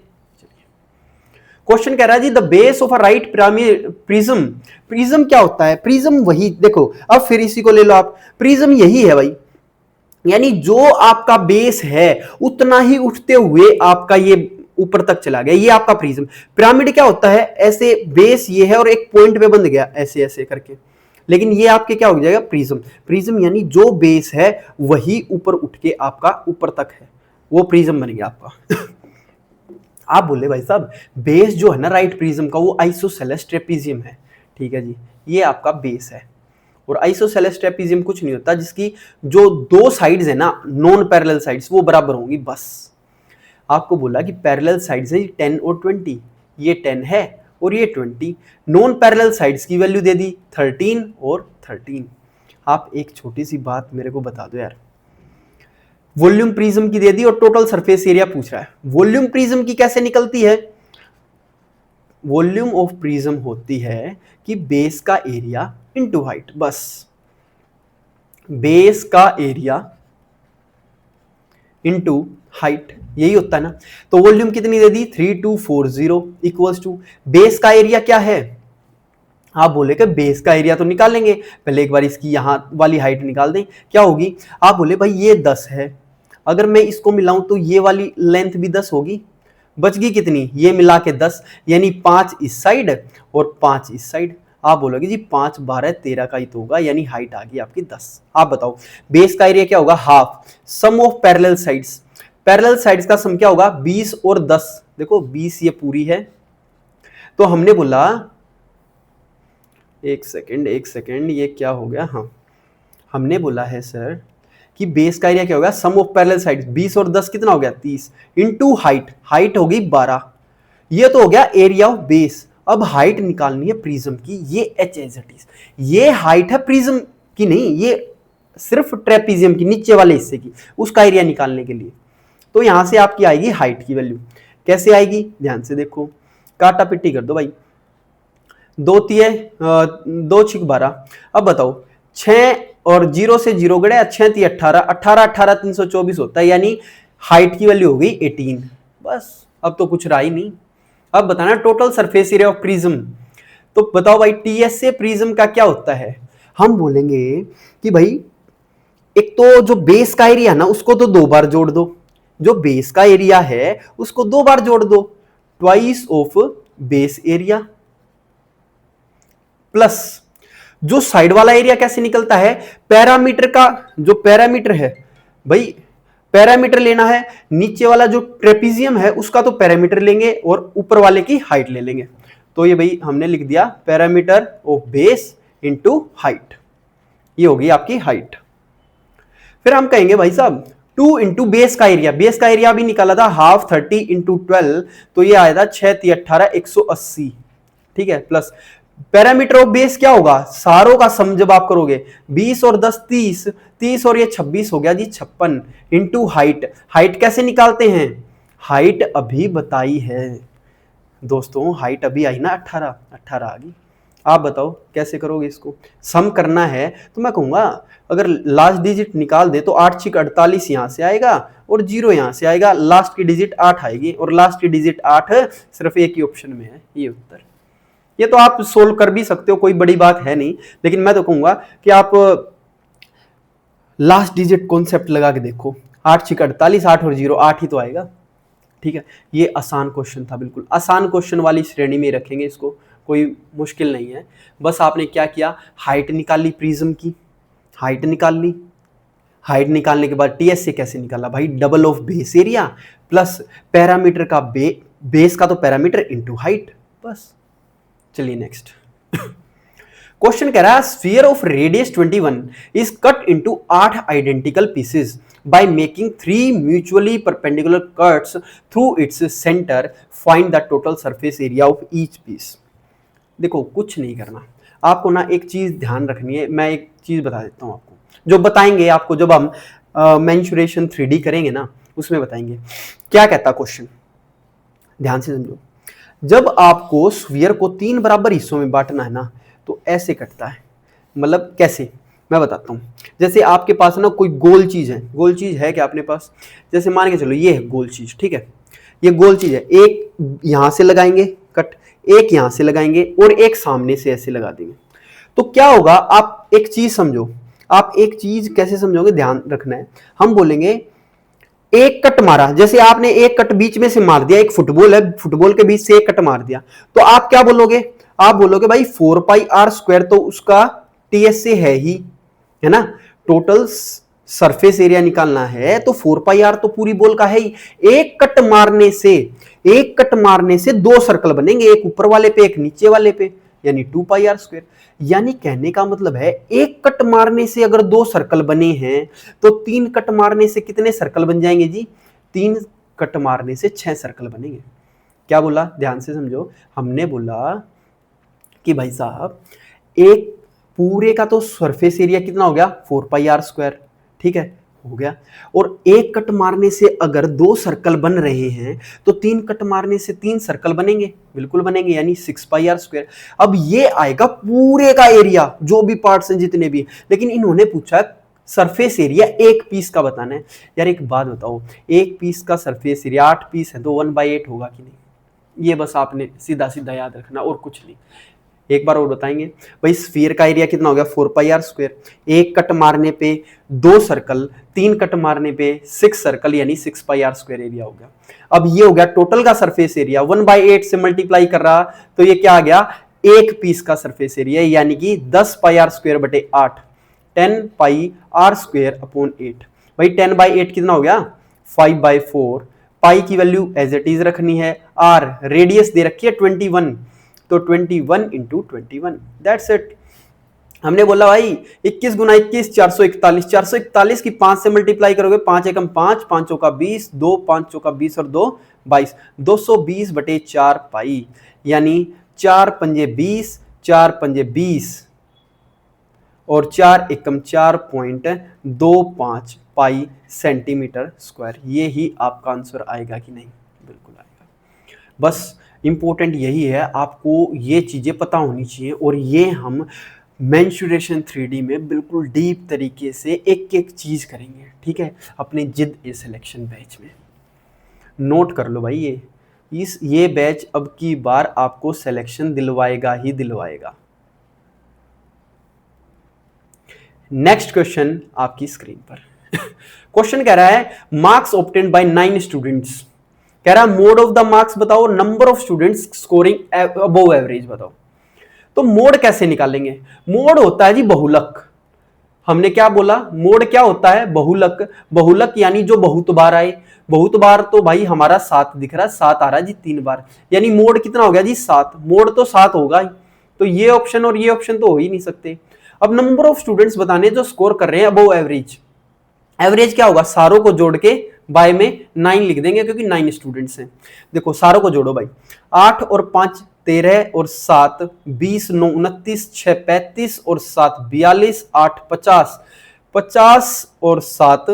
क्वेश्चन कह रहा है जी the base of a right prism, prism क्या होता है, प्रिज्म वही देखो, अब फिर इसी को ले लो आप, प्रिज्म यही है भाई, यानी जो आपका बेस है उतना ही उठते हुए आपका ये ऊपर तक चला गया, ये आपका प्रिज्म। पिरामिड क्या होता है, ऐसे बेस ये है और एक पॉइंट पे बंध गया ऐसे ऐसे करके, लेकिन ये आपके क्या हो जाएगा प्रिज्म। प्रिज्म यानी जो बेस है वही ऊपर उठ के आपका ऊपर तक है, वो प्रिज्म बन गया आपका। आप बोले भाई साहब बेस जो है ना राइट प्रिज्म का वो आइसोसेलेस ट्रेपीजियम है, ठीक है जी, ये आपका बेस है। और आइसोसेलेस ट्रेपीजियम कुछ नहीं होता जिसकी जो दो साइड्स है ना नॉन पैरेलल साइड्स वो बराबर होंगी बस। आपको बोला कि पैरेलल साइड्स है 10 और 20, ये 10 है और ये 20, नॉन पैरेलल साइड्स की वैल्यू दे दी 13 और 13। आप एक छोटी सी बात मेरे को बता दो यार, वॉल्यूम प्रिज्म की दे दी और टोटल सरफेस एरिया पूछ रहा है, वॉल्यूम प्रिज्म की कैसे निकलती है, वॉल्यूम ऑफ प्रिज्म होती है कि बेस का एरिया इनटू हाइट, बस बेस का एरिया इनटू हाइट, यही होता है ना। तो वॉल्यूम कितनी दे दी 3240 इक्वल्स टू बेस का एरिया क्या है, आप बोले कि बेस का एरिया तो निकालेंगे, पहले एक बार इसकी यहां वाली हाइट निकाल दें, क्या होगी। आप बोले भाई ये 10 है, अगर मैं इसको मिलाऊं तो ये वाली लेंथ भी 10 होगी, बच गई कितनी, ये मिला के 10, यानी 5 इस साइड और 5 इस साइड। आप बोलोगे जी 5 12 13 का ही तो होगा, यानी हाइट आ गई आपकी 10। आप बताओ बेस का एरिया क्या होगा, half sum of parallel sides, parallel sides का सम क्या होगा 20 और 10, देखो 20 ये पूरी है, तो हमने बोला एक सेकेंड ये क्या हो गया, हाँ हमने बोला है सर कि बेस का एरिया क्या होगा सम ऑफ पैरेलल साइड्स, 20 और 10 कितना हो गया 30 इनटू हाइट, हाइट होगी 12, ये तो हो गया एरिया ऑफ बेस। अब हाइट निकालनी है प्रिज्म की, ये एच एज इट इज, ये हाइट है प्रिज्म की नहीं, ये सिर्फ ट्रेपीजियम की नीचे वाले हिस्से की, उसका एरिया निकालने के लिए। तो यहां से आपकी आएगी हाइट की वैल्यू, कैसे आएगी ध्यान से देखो, काटा पिट्टी कर दो भाई, 2 तिये 2 6 12, अब बताओ 6 और 0 से 0 गड़े 6 तिये 18, 18 18 324 होता है, यानी हाइट की वैल्यू हो गई 18, बस अब तो कुछ रहा ही नहीं। अब बताना total surface area of prism, तो बताओ भाई टीएस से प्रिज्म का क्या होता है, हम बोलेंगे कि भाई एक तो जो बेस का एरिया ना उसको तो 2 बार जोड़ दो, जो बेस का एरिया है उसको 2 बार जोड़ दो, twice of base area, plus जो साइड वाला एरिया कैसे निकलता है, पैरामीटर का जो पैरामीटर है भाई, पैरामीटर लेना है, नीचे वाला जो ट्रेपीजियम है उसका तो पैरामीटर लेंगे और ऊपर वाले की हाइट ले लेंगे, तो ये भाई हमने लिख दिया parameter of base into height, ये होगी आपकी हाइट। फिर हम कहेंगे भाई साहब 2 इंटू बेस का एरिया, बेस का एरिया भी निकाला था हाफ 30 इंटू 12, तो ये आया था 6 3 18 180, ठीक है, प्लस पैरामीटर ऑफ बेस क्या होगा, सारों का सम जब आप करोगे 20 और 10 30, 30 और ये 26 हो गया जी 56 इंटू हाइट, हाइट कैसे निकालते हैं, हाइट अभी बताई है दोस्तों, हाइट अभी आई ना 18 18 आ गई। आप बताओ कैसे करोगे इसको, सम करना है तो मैं कहूंगा अगर लास्ट डिजिट निकाल दे तो 8 6 48 यहां से आएगा और 0 यहां से आएगा, लास्ट की डिजिट 8 आएगी और लास्ट की डिजिट 8 सिर्फ एक ही ऑप्शन में है, ये उत्तर। ये तो आप सोल्व कर भी सकते हो, कोई बड़ी बात है नहीं, लेकिन मैं तो कहूंगा कि आप लास्ट डिजिट कॉन्सेप्ट लगा के देखो। 8 छिक 48, 8 और 0 8 ही तो आएगा। ठीक है, ये आसान क्वेश्चन था, बिल्कुल आसान क्वेश्चन वाली श्रेणी में रखेंगे इसको, कोई मुश्किल नहीं है। बस आपने क्या किया, हाइट निकाल ली प्रिज्म की, हाइट निकाल ली। हाइट निकालने के बाद टीएस से कैसे निकाला भाई, double of base area plus parameter का बेस का तो पैरामीटर इनटू हाइट, बस। चलिए नेक्स्ट क्वेश्चन कह रहा है sphere of radius 21 is cut into 8 identical pieces by making 3 mutually perpendicular cuts through its center, find the total surface area of each piece। देखो कुछ नहीं करना आपको ना, एक चीज ध्यान रखनी है, मैं एक चीज बता देता हूं आपको, जो बताएंगे आपको जब हम मेंसुरेशन 3D करेंगे ना, उसमें बताएंगे। क्या कहता क्वेश्चन, ध्यान से समझो। जब आपको स्फीयर को 3 बराबर हिस्सों में बांटना है ना, तो ऐसे कटता है। मतलब कैसे, मैं बताता हूँ। जैसे आपके पास ना कोई गोल चीज है, गोल चीज है क्या अपने पास, जैसे मान के चलो ये है गोल चीज, ठीक है, ये गोल चीज है, एक यहां से लगाएंगे कट, एक यहां से लगाएंगे और एक सामने से ऐसे लगा देंगे। तो क्या होगा, आप एक चीज समझो, आप एक चीज कैसे समझोगे, ध्यान रखना है। हम बोलेंगे एक कट मारा, जैसे आपने एक कट बीच में से मार दिया, एक फुटबॉल है, फुटबॉल के बीच से एक कट मार दिया, तो आप क्या बोलोगे, आप बोलोगे भाई 4πr² तो उसका टीएस से है ही, है ना, टोटल सरफेस एरिया निकालना है तो 4πr तो पूरी बॉल का है ही। एक कट मारने से 2 सर्कल बनेंगे, एक ऊपर वाले पे एक नीचे वाले पे, यानी 2πr²। यानी कहने का मतलब है एक कट मारने से अगर 2 सर्कल बने हैं तो 3 कट मारने से कितने सर्कल बन जाएंगे जी, 3 कट मारने से 6 सर्कल बनेंगे। क्या बोला, ध्यान से समझो। हमने बोला कि भाई साहब एक पूरे का तो सरफेस एरिया कितना हो गया, 4πr², ठीक है, हो गया। और एक कट मारने से अगर 2 सर्कल बन रहे हैं तो 3 कट मारने से 3 सर्कल बनेंगे, बिल्कुल बनेंगे, यानी 6πr²। अब ये आएगा पूरे का एरिया, जो भी पार्ट्स हैं जितने भी, लेकिन इन्होंने पूछा सरफेस एरिया एक पीस का बताना है। यार एक बात बताओ, एक पीस का सरफेस एरिया 8 पीस है तो 1/8 होगा कि नहीं, ये बस आपने सीधा सीधा याद रखना और कुछ नहीं। एक बार और बताएंगे भाई, स्फीयर का एरिया कितना हो गया, 4πr²। एक कट मारने पे 2 सर्कल, 3 कट मारने पे 6 सर्कल, यानी 6πr² एरिया हो गया। अब ये हो गया टोटल का सरफेस एरिया, 1/8 से मल्टीप्लाई कर रहा तो ये क्या आ गया, एक पीस का सरफेस एरिया, यानी कि 10πr²/8, 10πr²/8। भाई 10/8 कितना हो गया, 5/4। पाई की वैल्यू एज इट इज रखनी है, आर रेडियस दे रखी है 21, तो 21 × 21, दैट्स इट। हमने बोला भाई 21 × 21 441, 441 की 5 से मल्टीप्लाई करोगे, 5 एकम 5, 5 चौका 20, 2 5 चौका 20 और 2 22, 220/4 पाई, यानी 4 पंजे 20, 4 पंजे 20 और 4 एकम 4.25 पाई सेंटीमीटर स्क्वायर। ये ही आपका आंसर आएगा कि नहीं, बिल्कुल आएगा। बस इंपॉर्टेंट यही है, आपको ये चीजें पता होनी चाहिए, और ये हम मेंसुरेशन 3D में बिल्कुल डीप तरीके से एक एक चीज करेंगे, ठीक है, अपने जिद ए सिलेक्शन बैच में। नोट कर लो भाई, ये बैच अब की बार आपको सिलेक्शन दिलवाएगा ही दिलवाएगा। नेक्स्ट क्वेश्चन आपकी स्क्रीन पर क्वेश्चन कह रहा है मार्क्स ऑब्टेन्ड बाय 9 स्टूडेंट्स, कह रहा है मोड ऑफ द मार्क्स बताओ, number of students scoring above average बताओ। तो मोड कैसे निकालेंगे, मोड होता है जी बहुलक। हमने क्या बोला, मोड क्या होता है, बहुलक। बहुलक यानी जो बहुत बार आए, बहुत बार तो भाई हमारा 7 दिख रहा है, 7 आ रहा है जी 3 बार, यानी मोड कितना हो गया जी 7, मोड तो 7 होगा ही, तो ये ऑप्शन और ये ऑप्शन तो हो ही नहीं सकते। अब नंबर ऑफ स्टूडेंट्स बताने जो स्कोर कर रहे हैं अबव एवरेज, एवरेज क्या होगा, सारों को जोड़ के बाय में 9 लिख देंगे क्योंकि 9 स्टूडेंट्स हैं। देखो सारों को जोड़ो भाई, 8 और 5 13 और 7 20, 9 29, 6 35 और 7 42, 8 50, 50 और 7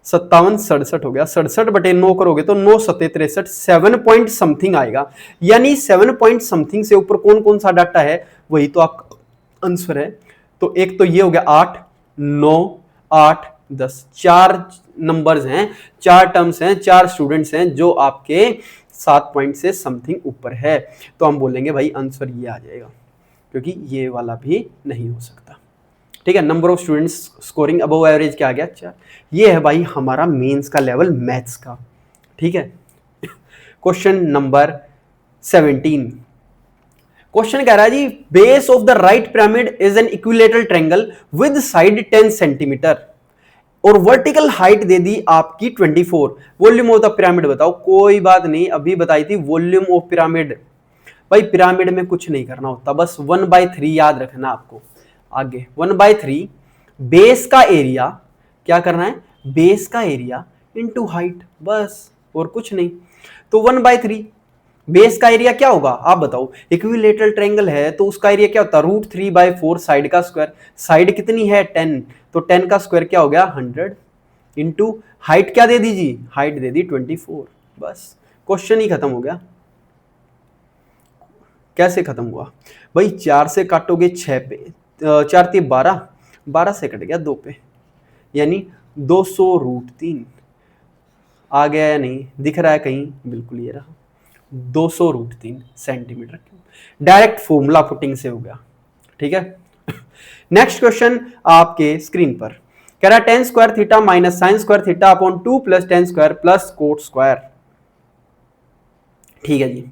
57, 67 हो गया। 67/9 करोगे तो 9 7 63, 7 पॉइंट समथिंग आएगा, यानी 7 पॉइंट समथिंग से ऊपर कौन कौन सा डाटा है, वही तो आपका आंसर है। तो एक तो ये हो गया 8 9 8 10, 4 नंबर्स हैं, 4 टर्म्स हैं, 4 स्टूडेंट्स हैं जो आपके 7 पॉइंट से समथिंग ऊपर है, तो हम बोलेंगे भाई आंसर ये आ जाएगा, क्योंकि ये वाला भी नहीं हो सकता। ठीक है, number of students scoring above average क्या आ गया 4। ये है भाई हमारा मेंस का लेवल मैथ्स का। ठीक है, क्वेश्चन नंबर 17। क्वेश्चन कह रहा है जी, base of the right pyramid is an equilateral triangle with side 10 centimetre और वर्टिकल हाइट दे दी आपकी 24। वॉल्यूम ऑफ द पिरामिड बताओ। कोई बात नहीं, अभी बताई थी वॉल्यूम ऑफ पिरामिड। भाई पिरामिड में कुछ नहीं करना होता, बस 1/3 याद रखना आपको। आगे 1/3 बेस का एरिया, क्या करना है, बेस का एरिया इंटू हाइट, बस और कुछ नहीं। तो 1/3 बेस का एरिया क्या होगा आप बताओ। इक्विलेटरल ट्रायंगल है तो उसका एरिया क्या होता है, √3/4 साइड का स्क्वायर। साइड कितनी है 10, तो 10 का स्क्वायर क्या हो गया 100 इंटू हाइट क्या दे दीजिए, हाइट दे दी 24। बस क्वेश्चन ही खत्म हो गया। कैसे खत्म हुआ भाई, 4 से काटोगे 6 पे, 4 × 12, 12 से कट गया 2 पे, यानी 200√3 आ गया या नहीं, दिख रहा है कहीं, बिल्कुल ये रहा 200√3 सेंटीमीटर। डायरेक्ट फॉर्मूला पुटिंग से हो गया। ठीक है, नेक्स्ट क्वेश्चन आपके स्क्रीन पर कह रहा है tan square theta minus sine square theta upon 2 + tan square plus coat square. ठीक है जी,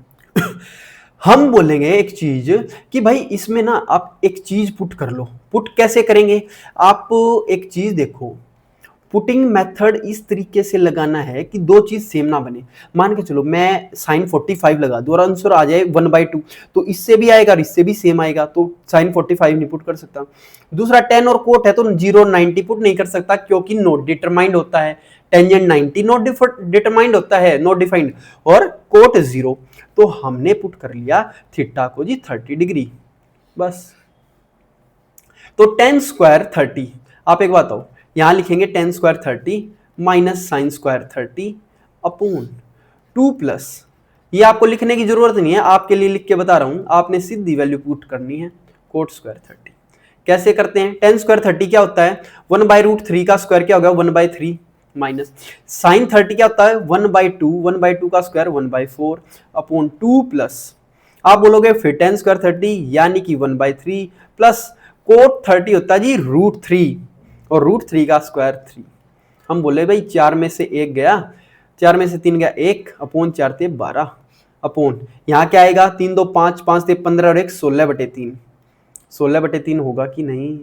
हम बोलेंगे एक चीज कि भाई इसमें ना आप एक चीज पुट कर लो। पुट कैसे करेंगे आप, एक चीज देखो, पुटिंग मेथड इस तरीके से लगाना है कि दो चीज सेम ना बने। मान के चलो मैं sin 45 लगा दूं और आंसर आ जाए 1/2, तो इससे भी आएगा और इससे भी सेम आएगा, तो sin 45 नहीं पुट कर सकता। दूसरा tan और कोट है तो 090 पुट नहीं कर सकता, क्योंकि नॉट डिटरमाइंड होता है। टेंजेंट 90 नॉट डिटरमाइंड होता है, नॉट डिफाइंड, और कोट 0। तो हमने पुट कर लिया थीटा को जी 30 डिग्री, बस। तो tan स्क्वायर 30, आप एक बात बताओ, यहां लिखेंगे tan square 30 minus sine square 30 upon 2 plus, ये आपको लिखने की जरूरत नहीं है, आपके लिए लिख के बता रहा हूं, आपने सीधी वैल्यू पुट करनी है, कोट स्क्वायर 30। कैसे करते हैं, tan स्क्वायर 30 क्या होता है, 1/√3 का स्क्वायर क्या होगा 1/3 माइनस साइन 30 क्या होता है 1/2, 1/2 का स्क्वायर 1/4 अपॉन 2 प्लस, आप बोलोगे फिर tan स्क्वायर 30 यानी कि 1/3 प्लस कोट 30 होता है जी √3 और √3 का स्क्वायर 3। हम बोले भाई 4 में से 1 गया, 4 में से 3 गया 1 अपॉन 4 × 12 अपॉन, यहाँ क्या आएगा 3 × 2 = 5, 5 × 15 और 1 16/3। 16/3 होगा कि नहीं,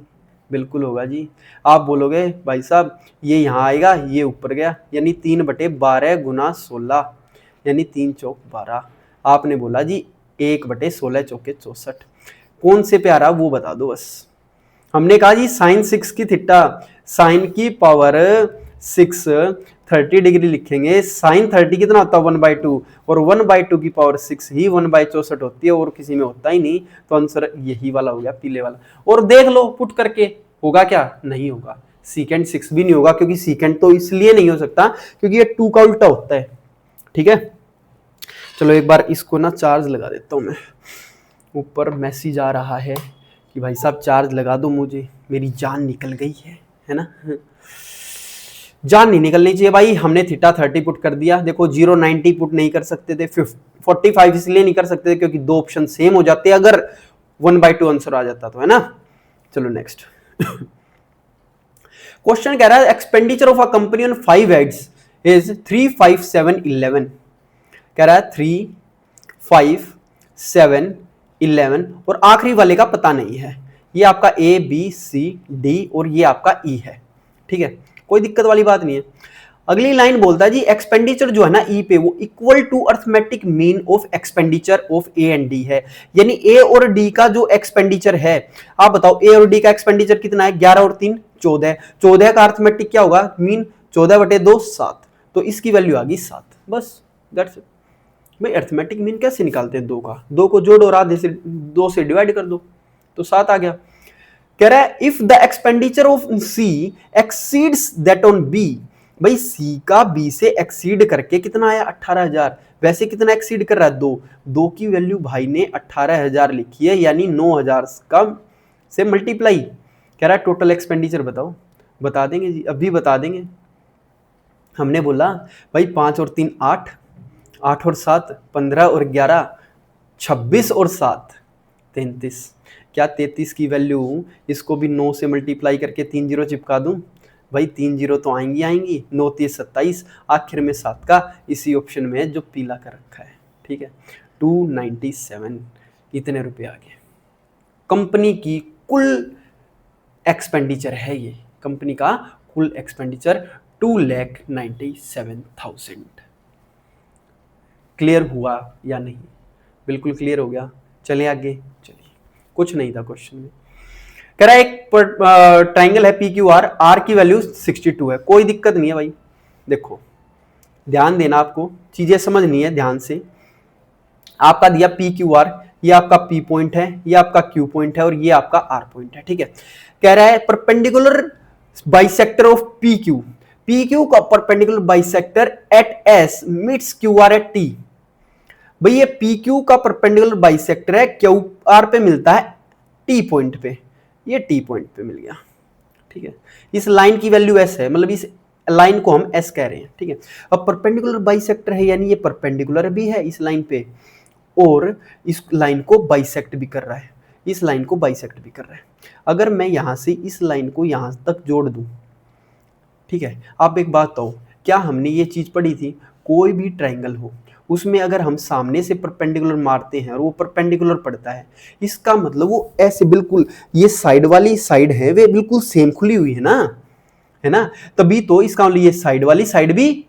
बिल्कुल होगा जी। आप बोलोगे भाई साहब ये यहाँ आएगा, ये ऊपर गया, यानी 3/12 × 16 यानी 3 चौक 12। आपने बोला जी 1/16 चौके 64। कौन से पे आ रहा वो बता दो बस। हमने कहा जी साइन 6 की थीटा, साइन की पावर 6 30 डिग्री लिखेंगे, साइन 30 कितना होता है 1/2 और 1/2 की पावर 6 ही 1/64 होती है, और किसी में होता ही नहीं, तो आंसर यही वाला हो गया, पीले वाला। और देख लो पुट करके होगा क्या, नहीं होगा, सीकेंड 6 भी नहीं होगा, क्योंकि सीकेंड तो इसलिए नहीं हो सकता क्योंकि ये 2 का उल्टा होता है। ठीक है, चलो एक बार इसको ना चार्ज लगा देता हूं मैं, ऊपर मैसेज आ रहा है कि भाई साहब चार्ज लगा दो मुझे, मेरी जान निकल गई है ना। जान नहीं निकलनी चाहिए भाई। हमने थीटा 30 पुट कर दिया, देखो 090 पुट नहीं कर सकते थे, 45 इसलिए नहीं कर सकते थे क्योंकि दो ऑप्शन सेम हो जाते अगर 1/2 आंसर आ जाता तो, है ना। चलो नेक्स्ट क्वेश्चन कह रहा है expenditure of a company on 5 heads is 3, 5, 7, 11। कह रहा है 3, 5, 7, 11 और आखिरी वाले का पता नहीं है। ये आपका A, B, C, D और ये आपका E है। ठीक है, कोई दिक्कत वाली बात नहीं है। अगली लाइन बोलता है जी एक्सपेंडिचर जो है ना E पे वो equal to arithmetic mean of expenditure of A and D है, यानी A और D का जो एक्सपेंडिचर है, आप बताओ A और D का एक्सपेंडिचर कितना है, 11 और 3 14, 14 का अर्थमेटिक क्या होगा मीन 14/2 7, तो इसकी वैल्यू आ गई 7, बस दैट्स इट। भाई अर्थमेटिक मीन कैसे निकालते हैं, 2 का, 2 को जोड़ो और आधे से 2 से डिवाइड कर दो तो 7 आ गया। कह रहा है if the expenditure of C exceeds that on B, भाई सी का बी से एक्सीड करके कितना आया 18,000, वैसे कितना एक्सीड कर रहा है 2, 2 की वैल्यू भाई ने 18,000 लिखी है, यानी 9,000 का से मल्टीप्लाई। कह रहा है टोटल एक्सपेंडिचर बताओ, बता देंगे जी, अभी बता देंगे। हमने बोला भाई 5 और 3 8, 8 और 7 15 और 11 26 और 7 33। क्या 33 की वैल्यू इसको भी 9 से मल्टीप्लाई करके 3 जीरो चिपका दूं? भाई 3 जीरो तो आएंगी आएंगी, 9 3 27, आखिर में 7 का इसी ऑप्शन में है जो पीला कर रखा है। ठीक है, 297 इतने रुपए आ गए। कंपनी की कुल एक्सपेंडिचर है ये, कंपनी का कुल एक्सपेंडिचर 2,97,000। क्लियर हुआ या नहीं? बिल्कुल क्लियर हो गया। चले आगे, चलिए, कुछ नहीं था क्वेश्चन में। कह रहा है एक ट्राइंगल है पी क्यू आर, आर की वैल्यू 62 है, कोई दिक्कत नहीं है भाई। देखो ध्यान देना, आपको चीजें समझनी है ध्यान से। आपका दिया पी क्यू आर, ये आपका पी पॉइंट है, ये आपका क्यू पॉइंट है और ये आपका आर पॉइंट है। ठीक है, कह रहा है perpendicular bisector of P Q, P Q का perpendicular bisector at S meets Q R at T. भाई ये पी क्यू का परपेंडिकुलर बाइसेक्टर है, क्यू आर पे मिलता है टी पॉइंट पे, ये टी पॉइंट पे मिल गया। ठीक है, इस लाइन की वैल्यू एस है, मतलब इस लाइन को हम एस कह रहे हैं। ठीक है, अब परपेंडिकुलर बाइसेक्टर है यानी ये परपेंडिकुलर भी है इस लाइन पे और इस लाइन को बाइसेक्ट भी कर रहा है, इस लाइन को बाइसेक्ट भी कर रहा है। अगर मैं यहां से इस लाइन को यहां तक जोड़ दूं, ठीक है, आप एक बात बताओ, क्या हमने ये चीज पढ़ी थी? कोई भी ट्राइंगल हो उसमें अगर हम सामने से परपेंडिकुलर मारते हैं और वो परपेंडिकुलर पड़ता है, इसका मतलब वो ऐसे बिल्कुल ये साइड वाली साइड है वे बिल्कुल सेम खुली हुई है ना, तभी तो इसका मतलब ये साइड वाली साइड भी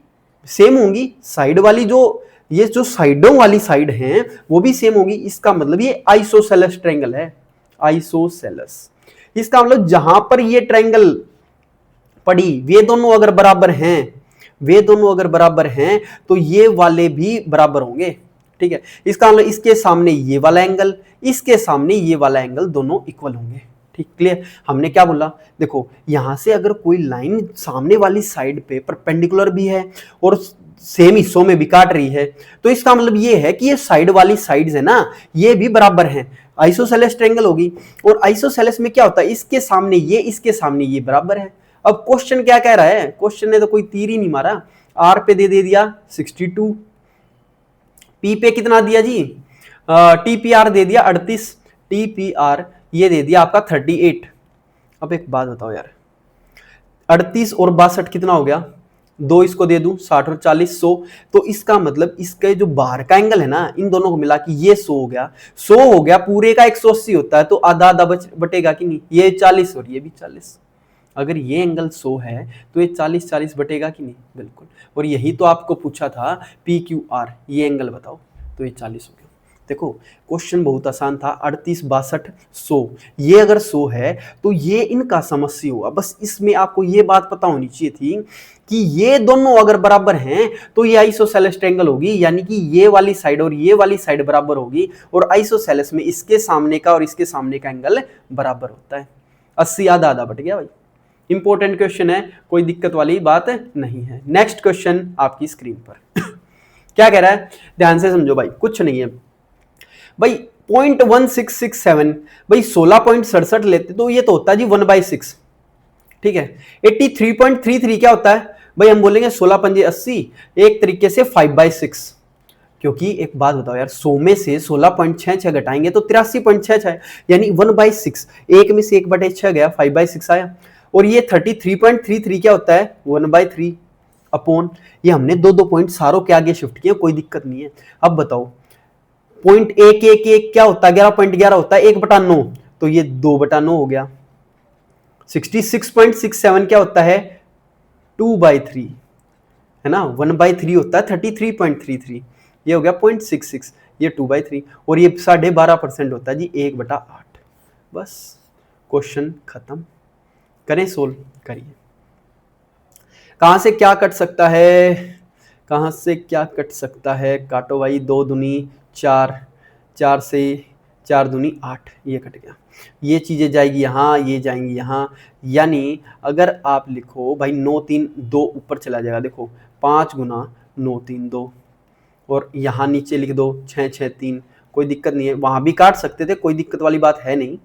सेम होंगी, साइड वाली जो ये जो साइडों वाली साइड हैं वो भी सेम होगी। इसका मतलब ये आइसोसेलेस ट्रायंगल है, आइसोसेलेस। इसका मतलब जहां पर ये ट्रायंगल पड़ी वे दोनों अगर बराबर हैं, वे दोनों अगर बराबर हैं तो ये वाले भी बराबर होंगे। ठीक है, इसका मतलब इसके सामने ये वाला एंगल, इसके सामने ये वाला एंगल दोनों इक्वल होंगे। ठीक, क्लियर? हमने क्या बोला? देखो यहां से अगर कोई लाइन सामने वाली साइड पे परपेंडिकुलर भी है और सेम हिस्सों में भी काट रही है तो इसका मतलब ये है कि ये साइड वाली साइड्स है ना, ये भी बराबर हैं, आइसोसेलेस ट्रायंगल होगी। और आइसोसेलेस में क्या होता है, इसके सामने ये, इसके सामने ये बराबर है। अब क्वेश्चन क्या कह रहा है? क्वेश्चन ने तो कोई तीर ही नहीं मारा, आर पे दे दिया 62, पी पे कितना दिया जी? टीपीआर दे दिया 38, टीपीआर ये दे दिया आपका 38। अब एक बात बताओ यार, 38 और 62 कितना हो गया? दो इसको दे दूं, 60 और 40 100। तो इसका मतलब इसके जो बाहर का एंगल है ना, इन दोनों को मिला कि ये 100 हो गया, 100 हो गया, पूरे का 180 होता है तो आधा आधा बटेगा कि नहीं? ये 40 और ये भी 40। अगर ये एंगल 100 है तो ये 40 40 बटेगा कि नहीं? बिल्कुल। और यही तो आपको पूछा था पी क्यू आर, ये एंगल बताओ, तो ये 40 हो गया। देखो क्वेश्चन बहुत आसान था, 38 62 100, ये अगर 100 है तो ये इनका समस्या हुआ। बस इसमें आपको ये बात पता होनी चाहिए थी कि ये दोनों अगर बराबर हैं तो ये आइसोसेलेस ट्रायंगल होगी, यानी कि ये वाली साइड और ये वाली साइड बराबर होगी और आइसोसेलेस में इसके सामने का और इसके सामने का एंगल बराबर होता है। 80 आधा आधा बट गया भाई। इंपॉर्टेंट क्वेश्चन है, कोई दिक्कत वाली बात नहीं है। नेक्स्ट क्वेश्चन आपकी स्क्रीन पर क्या कह रहा है, ध्यान से समझो भाई, कुछ नहीं है भाई। 0.1667 भाई 16.67 लेते तो ये तो होता है जी 1/6। ठीक है, 83.33 क्या होता है भाई? हम बोलेंगे 16 पंजे 80, एक तरीके से 5/6। क्योंकि एक बात बताओ यार, 100 में से 16.66 घटाएंगे तो 83.66, यानी 1/6, एक में से 1/6 गया, 5/6 आया। और ये 33.33 क्या होता है? 1/3 अपॉन, ये हमने दो पॉइंट सारों के आगे शिफ्ट किया, कोई दिक्कत नहीं है। अब बताओ 0.111 क्या होता है? 11.11 होता है, 1/9, तो ये 2/9 हो गया। 66.67 क्या होता है? 2/3 है ना, 1/3 होता है 33.33, ये हो गया 0.66, ये 2/3 और ये 12.5% होता है जी 1/8। बस क्वेश्चन खत्म। करें सोल्व, करिए। कहां से क्या कट सकता है? कहां से क्या कट सकता है? काटो भाई, 2 दूनी 4, 4 से 4 दूनी 8, ये कट गया। ये चीजें जाएगी यहाँ, ये जाएंगी यहाँ, यानी अगर आप लिखो भाई 9 3 2 ऊपर चला जाएगा। देखो 5 गुना 9 3 2, और यहाँ नीचे लिख दो 6 6 3, कोई दिक्कत नहीं है, वहां भी काट सकते थे, कोई दिक्कत वाली बात है नहीं।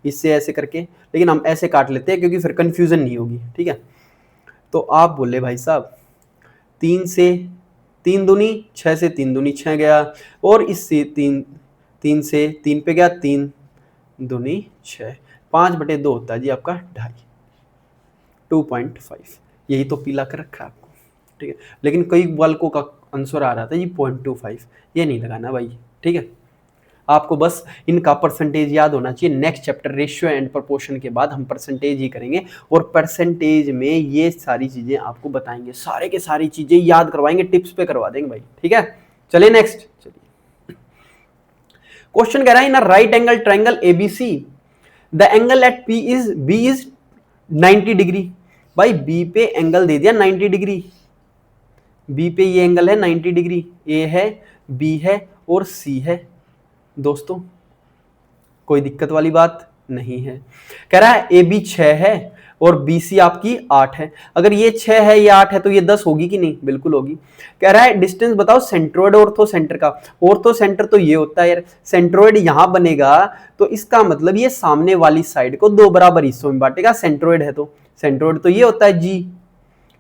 इससे ऐसे करके, लेकिन हम ऐसे काट लेते हैं क्योंकि फिर कंफ्यूजन नहीं होगी, ठीक है। तो आप बोले भाई साहब 3 से 3 दूनी 6 से 3 दूनी 6 गया, और इससे 3 से 3 पे गया 3 दूनी 6, 5/2 होता है जी आपका 2.5, 2.5। यही तो पीला कर रखा है आपको, ठीक है। लेकिन कई बालकों का आंसर आ रहा था जी 0.25, ये नहीं लगाना भाई, ठीक है। आपको बस इनका परसेंटेज याद होना चाहिए। Next chapter ratio and proportion के बाद हम परसेंटेज ही करेंगे, और परसेंटेज में ये सारी चीजें आपको बताएंगे, सारे के सारी चीजें याद करवाएंगे, टिप्स पे करवा देंगे भाई, ठीक है। चलिए नेक्स्ट, चलिए क्वेश्चन कह रहा है in a right angle triangle ABC the angle at B is 90 degree. भाई बी पे एंगल दे दिया 90 डिग्री, बी पे ये एंगल है 90 डिग्री, ए है, बी है और सी है। दोस्तों कोई दिक्कत वाली बात नहीं है। कह रहा है ए बी 6 है और बी सी आपकी 8 है। अगर ये 6 है ये 8 है तो ये 10 होगी कि नहीं? बिल्कुल होगी। कह रहा है डिस्टेंस बताओ सेंट्रोइड ऑर्थो सेंटर का। ऑर्थो सेंटर तो ये होता है यार, सेंट्रोइड यहां बनेगा तो इसका मतलब ये सामने वाली साइड को 2 बराबर हिस्सों में बांटेगा। सेंट्रोइड है तो सेंट्रोइड तो ये होता है जी।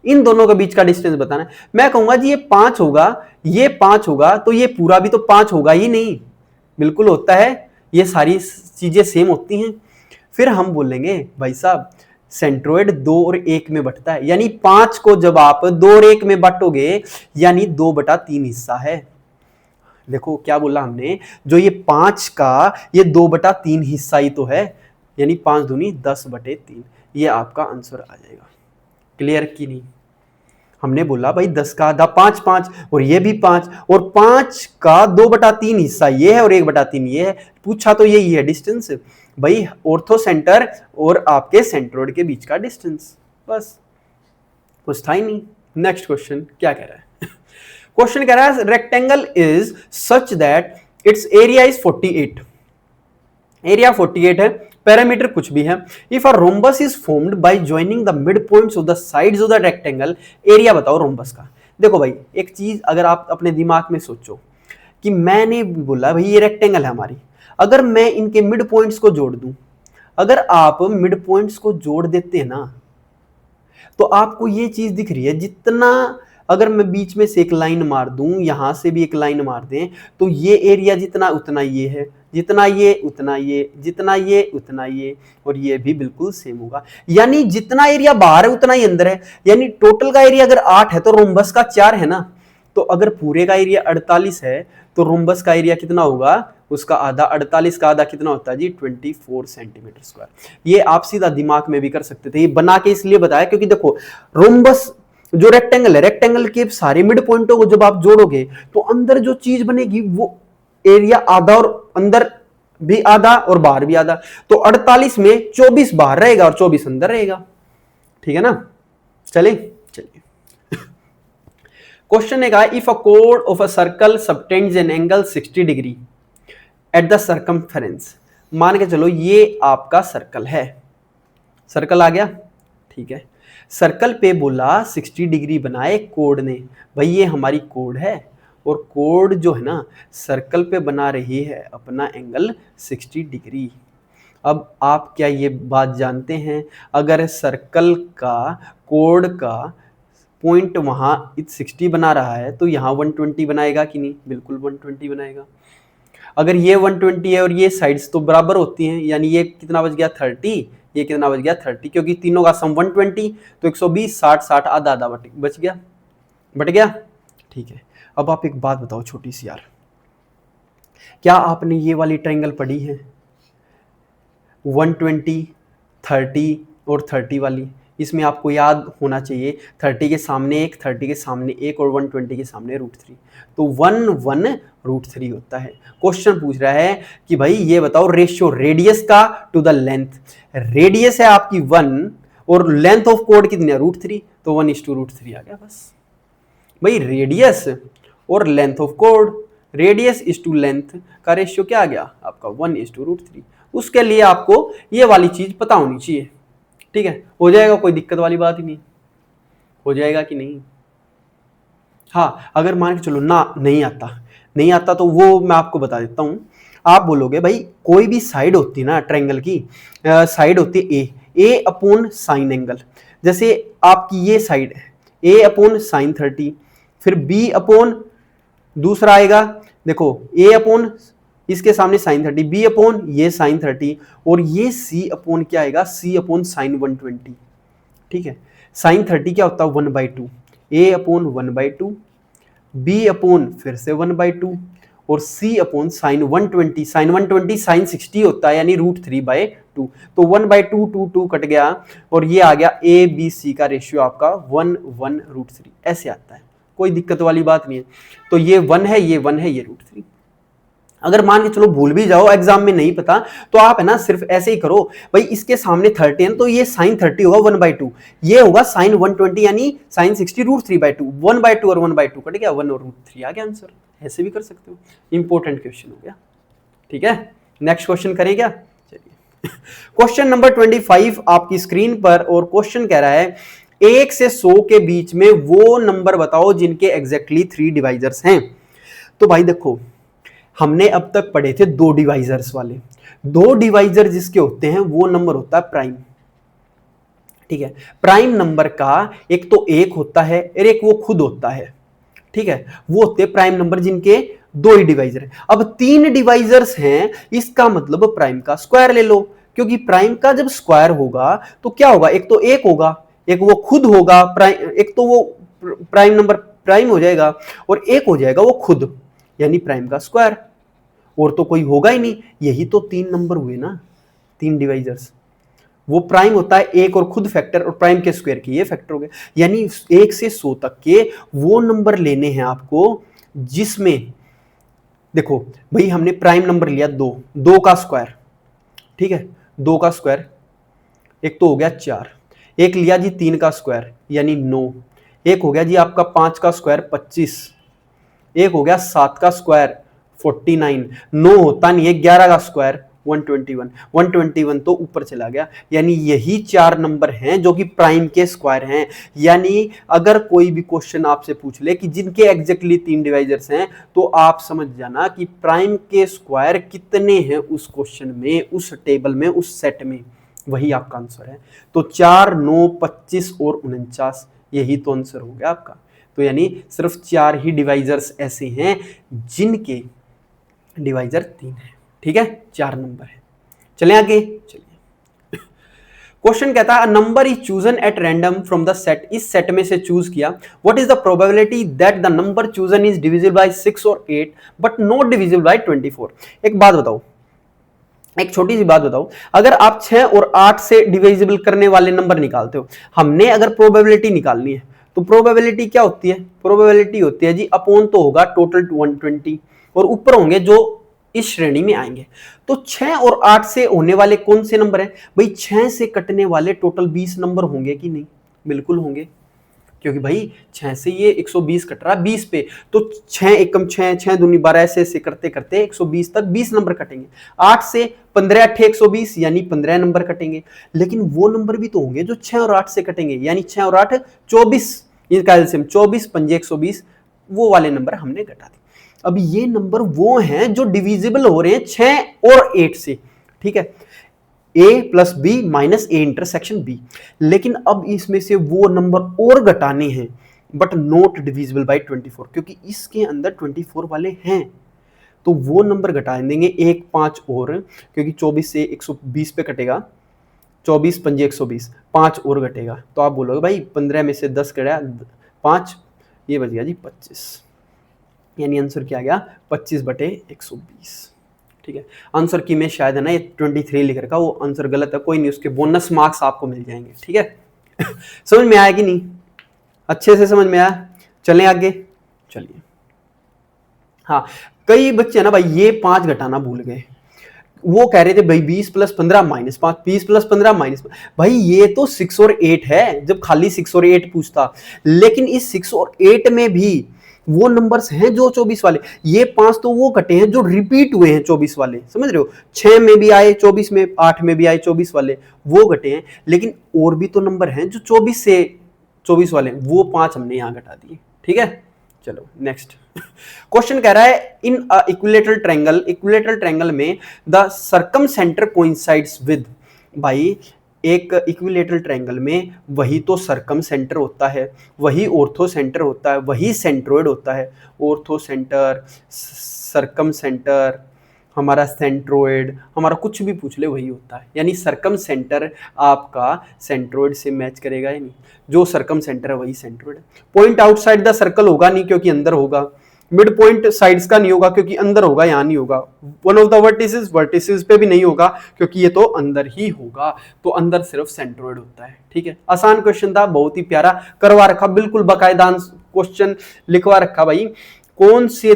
इन दोनों के बीच का डिस्टेंस बताना है। मैं कहूंगा जी ये 5 होगा, ये 5 होगा, तो ये पूरा भी तो 5 होगा ही नहीं? बिल्कुल होता है, ये सारी चीजें सेम होती हैं। फिर हम बोलेंगे भाई साहब सेंट्रोइड 2 और 1 में बंटता है, यानी 5 को जब आप 2 और 1 में बांटोगे यानी 2/3 हिस्सा है। देखो क्या बोला हमने, जो ये 5 का ये 2/3 हिस्सा ही तो है, यानी 5 दूनी 10/3। ये आपका आंसर आ जाएगा। क्लियर की नहीं? हमने बोला भाई 10 का आधा 5 5, और ये भी 5, और 5 का 2/3 हिस्सा ये है और 1/3 ये है। पूछा तो यही है डिस्टेंस भाई, ऑर्थो सेंटर और आपके सेंट्रोइड के बीच का डिस्टेंस, बस कुछ था ही नहीं। नेक्स्ट क्वेश्चन क्या कह रहा है? क्वेश्चन कह रहा है rectangle is such that it's area is 48, area 48 है, पैरामीटर कुछ भी है। If a rhombus is formed by joining the mid points of the sides of the rectangle, area बताओ रोम्बस का। देखो भाई एक चीज अगर आप अपने दिमाग में सोचो कि मैंने बोला भाई ये रेक्टेंगल है हमारी, अगर मैं इनके मिड पॉइंट्स को जोड़ दूं, अगर आप मिड पॉइंट्स को जोड़ देते हैं ना तो आपको ये चीज दिख रही है, जितना अगर मैं बीच में से एक लाइन मार दूं, यहां से भी एक लाइन मार दें, तो ये एरिया जितना उतना ये है, जितना ये उतना ये, जितना ये उतना ये, और ये भी बिल्कुल सेम होगा। यानी जितना एरिया बाहर है उतना ही अंदर है। यानी टोटल का एरिया अगर 8 है तो रोम्बस का 4 है ना। तो अगर पूरे का एरिया 48 है तो रोम्बस का एरिया कितना होगा? उसका आधा। 48 का आधा कितना होता है जी? 24 सेंटीमीटर स्क्वायर। ये आप सीधा दिमाग में भी कर सकते थे, ये बना के इसलिए बताया क्योंकि देखो रोम्बस जो रेक्टेंगल है, रेक्टेंगल के सारे मिड पॉइंटों को जब आप जोड़ोगे तो अंदर जो चीज बनेगी वो एरिया आधा, और अंदर भी आधा और बाहर भी आधा। तो 48 में 24 बाहर रहेगा और 24 अंदर रहेगा, ठीक है ना। चलिए क्वेश्चन ने कहा if a code of a circle subtends an angle 60 degree at the circumference. मान के चलो ये आपका सर्कल है, सर्कल आ गया, ठीक है। सर्कल पे बोला 60 डिग्री बनाए कोड ने। भाई ये हमारी कोड है, और कोड जो है ना सर्कल पे बना रही है अपना एंगल 60 डिग्री। अब आप क्या ये बात जानते हैं, अगर सर्कल का कोड का पॉइंट वहां 60 बना रहा है तो यहाँ 120 बनाएगा कि नहीं? बिल्कुल 120 बनाएगा। अगर ये 120 है और ये साइड्स तो बराबर होती हैं, यानी ये कितना बच गया 30, ये कितना बच गया 30, क्योंकि तीनों का सम 120, तो 120 60 60 आधा आधा बच गया, बट गया, ठीक है। अब आप एक बात बताओ छोटी सी यार, क्या आपने ये वाली ट्रायंगल पढ़ी है 120 30 और 30 वाली? इसमें आपको याद होना चाहिए 30 के सामने एक, 30 के सामने एक, और 120 के सामने √3, तो 1 1 √3 होता है। क्वेश्चन पूछ रहा है कि भाई ये बताओ रेशियो रेडियस का टू द लेंथ। रेडियस है आपकी 1 और लेंथ ऑफ कोड कितनी है? √3, तो 1:√3 आ गया बस। भाई रेडियस और लेंथ ऑफ कोड, रेडियस इज टू लेंथ का रेशियो क्या आ गया आपका? 1:√3। उसके लिए आपको ये वाली चीज पता होनी चाहिए, ठीक है। हो जाएगा, कोई दिक्कत वाली बात ही नहीं, हो जाएगा कि नहीं? हाँ अगर मान के चलो ना नहीं आता तो वो मैं आपको बता देता हूं। आप बोलोगे भाई कोई भी साइड होती है ना ट्रायंगल की, साइड होती है ए अपॉन साइन एंगल। जैसे आपकी ये साइड है ए अपॉन साइन 30, फिर बी अपॉन दूसरा आएगा, देखो ए अपॉन इसके सामने साइन 30, बी अपॉन ये साइन 30, और ये सी अपॉन क्या आएगा, सी अपॉन साइन 120। ठीक है, साइन 30 क्या होता है 1/2, ए अपॉन 1/2, बी अपॉन फिर से 1/2, और सी अपॉन साइन 120, साइन 120 साइन 60 होता है यानी √3/2, तो 1/2 2 2 कट गया, और ये आ गया ए बी सी का रेशियो आपका 1 1 √3 ऐसे आता है, कोई दिक्कत वाली बात नहीं है। तो ये 1 है, ये 1 है, ये √3। अगर मान के चलो भूल भी जाओ, एग्जाम में नहीं पता, तो आप है ना सिर्फ ऐसे ही करो, भाई इसके सामने 30 है तो ये साइन 30 होगा 1/2, ये होगा साइन 120 यानी साइन 60 √3/2, 1/2 और 1/2 कट गया, 1 और √3 आ गया आंसर। ऐसे भी कर सकते हो, इंपॉर्टेंट क्वेश्चन हो गया। ठीक है, नेक्स्ट क्वेश्चन करें क्या, चलिए क्वेश्चन नंबर 25 आपकी स्क्रीन पर, और क्वेश्चन कह रहा है 1 से 100 के बीच में वो नंबर बताओ जिनके एग्जैक्टली 3 डिवाइजर्स हैं। तो भाई देखो, हमने अब तक पढ़े थे 2 डिवाइजर्स वाले, 2 डिवाइजर जिसके होते हैं वो नंबर होता है प्राइम। ठीक है, प्राइम नंबर का एक तो 1 होता है और एक वो खुद होता है। ठीक है, वो होते हैं प्राइम नंबर जिनके 2 ही डिवाइजर है। अब 3 डिवाइजर्स हैं, इसका मतलब प्राइम का स्क्वायर ले लो, क्योंकि प्राइम का जब स्क्वायर होगा तो क्या होगा, एक तो 1 होगा, एक वो खुद होगा, एक तो वो प्राइम नंबर प्राइम हो जाएगा, और एक हो जाएगा वो खुद, यानी प्राइम का स्क्वायर, और तो कोई होगा ही नहीं। यही तो 3 नंबर हुए ना, 3 डिवाइजर्स। वो प्राइम होता है एक और खुद फैक्टर, और प्राइम के स्क्वायर के ये फैक्टर हो गए, यानी 1 से 100 तक के वो नंबर लेने हैं आपको जिसमें, देखो भाई हमने प्राइम नंबर लिया 2 का स्क्वायर। ठीक है, 2 का स्क्वायर, एक तो हो गया 4, एक लिया जी 3 का स्क्वायर यानी 9, एक हो गया जी आपका 5 का स्क्वायर 25, एक हो गया 7 का स्क्वायर 49, 9 होता नहीं है, 11 का स्क्वायर 121, 121 तो ऊपर चला गया, यानी यही 4 नंबर हैं जो कि प्राइम के स्क्वायर हैं। यानी अगर कोई भी क्वेश्चन आपसे पूछ ले कि जिनके एग्जैक्टली 3 डिवाइजर्स हैं, तो आप समझ जाना कि प्राइम के स्क्वायर कितने हैं उस क्वेश्चन में, उस टेबल में, उस सेट में, वही आपका आंसर है। तो 4 9 25 और 49, यही तो आंसर हो गया आपका। तो यानी सिर्फ 4 ही डिवाइजर्स ऐसे हैं जिनके डिवाइजर 3 है। ठीक है, 4 नंबर है। चलें आगे, चलिए क्वेश्चन कहता है number is chosen at random from the set, इस सेट में से चूज किया, what is the probability that the number chosen is divisible by 6 और 8 बट नॉट डिविजिबल बाय 24। एक बात बताओ, एक छोटी सी बात बताओ, अगर आप 6 और 8 से डिविजिबल करने वाले नंबर निकालते हो, हमने अगर प्रोबेबिलिटी निकालनी है तो प्रोबेबिलिटी क्या होती है, प्रोबेबिलिटी होती है जी अपॉन तो होगा टोटल 120, और ऊपर होंगे जो इस श्रेणी में आएंगे। तो 6 और 8 से होने वाले कौन से नंबर हैं भाई, 6 से कटने वाले टोटल 20 नंबर होंगे कि नहीं, बिल्कुल होंगे, क्योंकि भाई 6 से ये 120 कट रहा है 20 पे, तो 6 एकम 6 6 दूनी 12 ऐसे करते करते 120 तक 20 नंबर कटेंगे। 8 से 15 8 120 यानी 15 नंबर कटेंगे, लेकिन वो नंबर भी तो होंगे जो 6 और 8 से कटेंगे, यानी 6 और 8 24, इनका एलसीएम 24 पंजे 120, वो वाले नंबर हमने घटा दिए। अब ये नंबर वो हैं जो डिविजिबल हो रहे हैं 6 और 8 से। ठीक है, a plus B minus A intersection B, लेकिन अब इसमें से वो नंबर और घटाने हैं बट नॉट डिविजिबल बाय 24, क्योंकि इसके अंदर 24 वाले हैं, तो वो नंबर घटा देंगे 1 5 और, क्योंकि 24 से 120 पे कटेगा, 24 पंजे 120, 5 और घटेगा, तो आप बोलोगे भाई 15 में से 10 कटा 5, ये बच गया जी 25, यानी आंसर क्या आ गया 25/120। ठीक है, आंसर की में शायद है ना ये 23 लिख रखा, वो आंसर गलत है, कोई नहीं, उसके बोनस मार्क्स आपको मिल जाएंगे। ठीक है समझ में आया कि नहीं, अच्छे से समझ में आया, चलें आगे, चलिए। हाँ, कई बच्चे ना भाई ये 5 घटाना भूल गए, वो कह रहे थे भाई 20 + 15 - 5, 20 + 15 - भाई ये तो 6 और 8 है, जब खाली 6 और 8 पूछता, लेकिन इस 6 और 8 में भी वो नंबर्स हैं जो 24 वाले, ये 5 तो वो कटे हैं जो रिपीट हुए हैं 24 वाले, समझ रहे हो, 6 में भी आए 24 में, 8 में भी आए 24 वाले, वो घटे हैं, लेकिन और भी तो नंबर हैं जो 24 से 24 वाले, वो 5 हमने यहां घटा दिए। ठीक है, चलो नेक्स्ट। क्वेश्चन कह रहा है इन इक्विलेटरल ट्रायंगल में the circum centre coincides with. भाई एक इक्विलेटरल ट्रायंगल में वही तो सर्कम सेंटर होता है, वही ऑर्थो सेंटर होता है, वही सेंट्रोइड होता है। ऑर्थो सेंटर, सर्कम सेंटर, हमारा सेंट्रोइड, हमारा कुछ भी पूछ ले वही होता है। यानी सर्कम सेंटर आपका सेंट्रोइड से मैच करेगा या नहीं, जो सर्कम सेंटर है वही सेंट्रोइड है। पॉइंट आउटसाइड द सर्कल होगा नहीं क्योंकि अंदर होगा, मिड पॉइंट साइड्स का नहीं होगा क्योंकि अंदर होगा, यहां नहीं होगा। वन ऑफ द वर्टिसेस पे भी नहीं होगा क्योंकि ये तो अंदर ही होगा, तो अंदर सिर्फ सेंट्रोइड होता है। ठीक है, आसान क्वेश्चन था, बहुत ही प्यारा करवा रखा, बिल्कुल बाकायदा क्वेश्चन लिखवा रखा भाई। कौन सी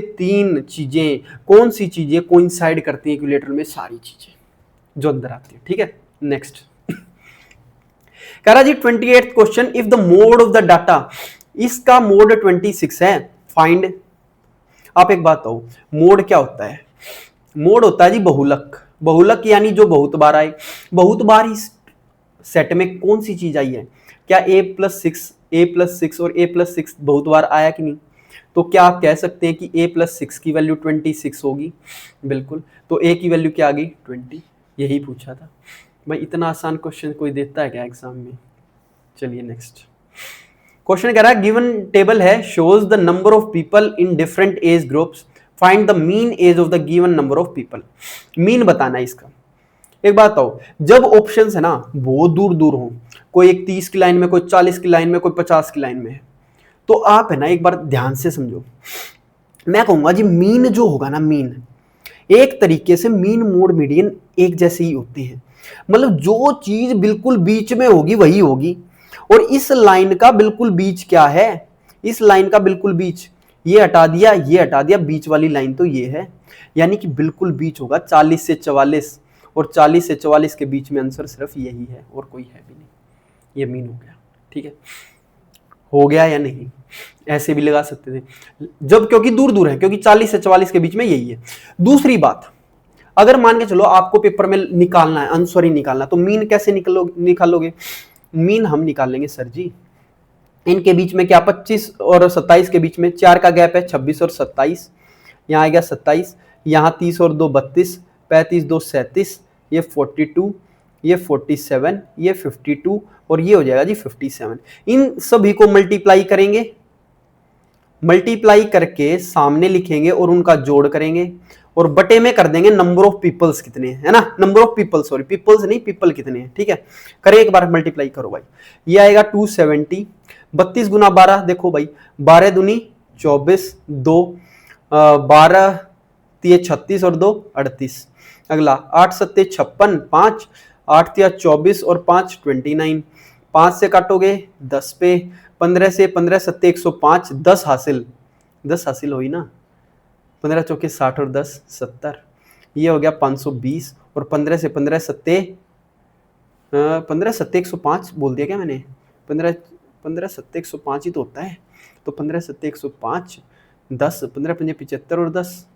चीजें कोइंसाइड करती हैं इक्विलेटरल में? सारी चीजें जो अंदर आती है। ठीक है, नेक्स्ट कह रहा जी 28th question, if the mode of the data, इसका मोड 26 है, फाइंड। आप एक बात कहो, मोड क्या होता है? मोड होता है जी बहुलक। बहुलक यानी जो बहुत बार आए। बहुत बार इस सेट में कौन सी चीज आई है? क्या a+6 और a+6 बहुत बार आया कि नहीं? तो क्या आप कह सकते हैं कि a+6 की वैल्यू 26 होगी? बिल्कुल। तो a की वैल्यू क्या आ गई? 20। यही पूछा था भाई। इतना आसान क्वेश्चन कोई देता है क्या एग्जाम में? चलिए नेक्स्ट क्वेश्चन कह रहा है गिवन टेबल है, shows the number of people in different age groups, find the mean age of the given number of people. Mean बताना है इसका। एक बात बताओ, जब ऑप्शंस है ना बहुत दूर दूर हो, कोई एक 30 की लाइन में, कोई 40 की लाइन में, कोई 50 की लाइन में है, तो आप है ना एक बार ध्यान से समझो। मैं कहूंगा जी मीन जो होगा ना, मीन एक तरीके से मीन मोड मीडियन एक जैसे ही होते हैं। मतलब जो चीज बिल्कुल बीच में होगी वही होगी। और इस लाइन का बिल्कुल बीच क्या है? इस लाइन का बिल्कुल बीच, ये हटा दिया, ये हटा दिया, बीच वाली लाइन तो ये है। यानी कि बिल्कुल बीच होगा 40 से 44, और 40 से 44 के बीच में आंसर सिर्फ यही है और कोई है भी नहीं। ये मीन हो गया। ठीक है, हो गया या नहीं? ऐसे भी लगा सकते थे जब, क्योंकि दूर दूर है, क्योंकि 40 से 44 के बीच में यही है। दूसरी बात, अगर मान के चलो आपको पेपर में निकालना है, आंसर ही निकालना, तो मीन कैसे निकालोगे? मीन हम निकाल लेंगे सर जी, इनके बीच में क्या 25 और 27 के बीच में 4 का गैप है, 26 और 27, यहाँ आ गया 27, यहाँ 30 और 2 32, 35 2 37, ये 42, ये 47, ये 52 और ये हो जाएगा जी 57। इन सभी को मल्टीप्लाई करेंगे, मल्टीप्लाई करके सामने लिखेंगे और उनका जोड़ करेंगे और बटे में कर देंगे नंबर ऑफ पीपल्स कितने है ना, number of people, sorry peoples नहीं, पीपल कितने हैं। ठीक है, करें एक बार मल्टीप्लाई करो भाई, ये आएगा 270, 32 गुना 12, देखो भाई 12 दूनी 24, 2 12 तिये 36 और 2 38। अगला 8 सत्ते 56, 5 8 तिया 24 और 5 29, 5 से काटोगे 10 पे, 15 से 15 सत्ते 105, 10 हासिल हुई ना, 15 चौके 60 और 10 70, ये हो गया 520, और 15 से 15 सत्ते 15 सत्ते 105 बोल दिया क्या मैंने? 15 सत्ते 105 ही तो होता है। तो 15 सत्ते 105, 10 15 पंजे 75 और 10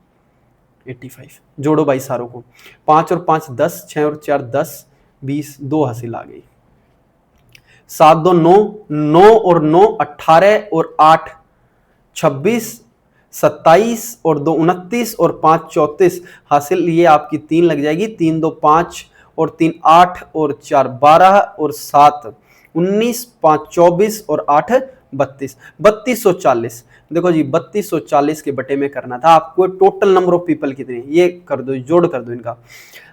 85। जोड़ो भाई सारों को, 5 और 5 10, 6 और 4 10, 20, 2 हासिल आ गई। 7 2 9, 9 और 9 18 और 8 26, 27 और 2 29 और 5 34 हासिल। ये आपकी 3 लग जाएगी, 3 2 5 और 3 8 और 4 12 और 7 19, 5 24 और 8 32, 3240। देखो जी 3240 के बटे में करना था आपको। टोटल नंबर ऑफ पीपल कितने, ये कर दो, जोड़ कर दो इनका।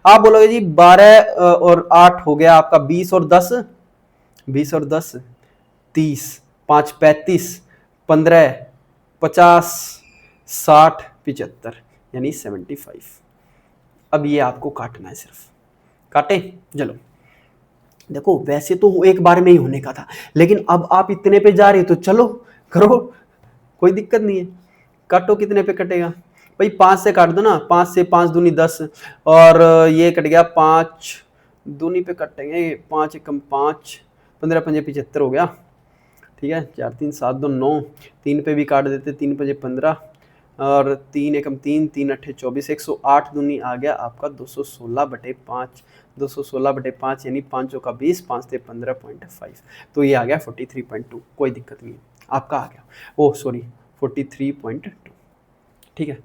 आप बोलोगे जी 12 और 8 हो गया आपका 20 और 10, 20 और 10 30, 5 35, 15 50, 60 75, यानी 75। अब ये आपको काटना है, सिर्फ काटे। चलो देखो, वैसे तो एक बार में ही होने का था, लेकिन अब आप इतने पे जा रहे हो तो चलो करो, कोई दिक्कत नहीं है। काटो, कितने पे कटेगा भाई? 5 से काट दो ना, 5 से 5 दूनी 10, और ये कट गया 5 दूनी पे कटेंगे, 5 एकम 5, 15 पंजे 75 हो गया। ठीक है, 4 3 7 2 9, 3 पे भी काट देते, 3 पंजे 15 और 3 एकम 3, 3 अट्ठे 24, 108 दूनी आ गया आपका 216 बटे 5, 216 बटे 5 यानी 5 का 20, 5 से 15.5, तो ये आ गया 43.2। कोई दिक्कत नहीं है, आपका आ गया, ओह सॉरी 43.2। ठीक है,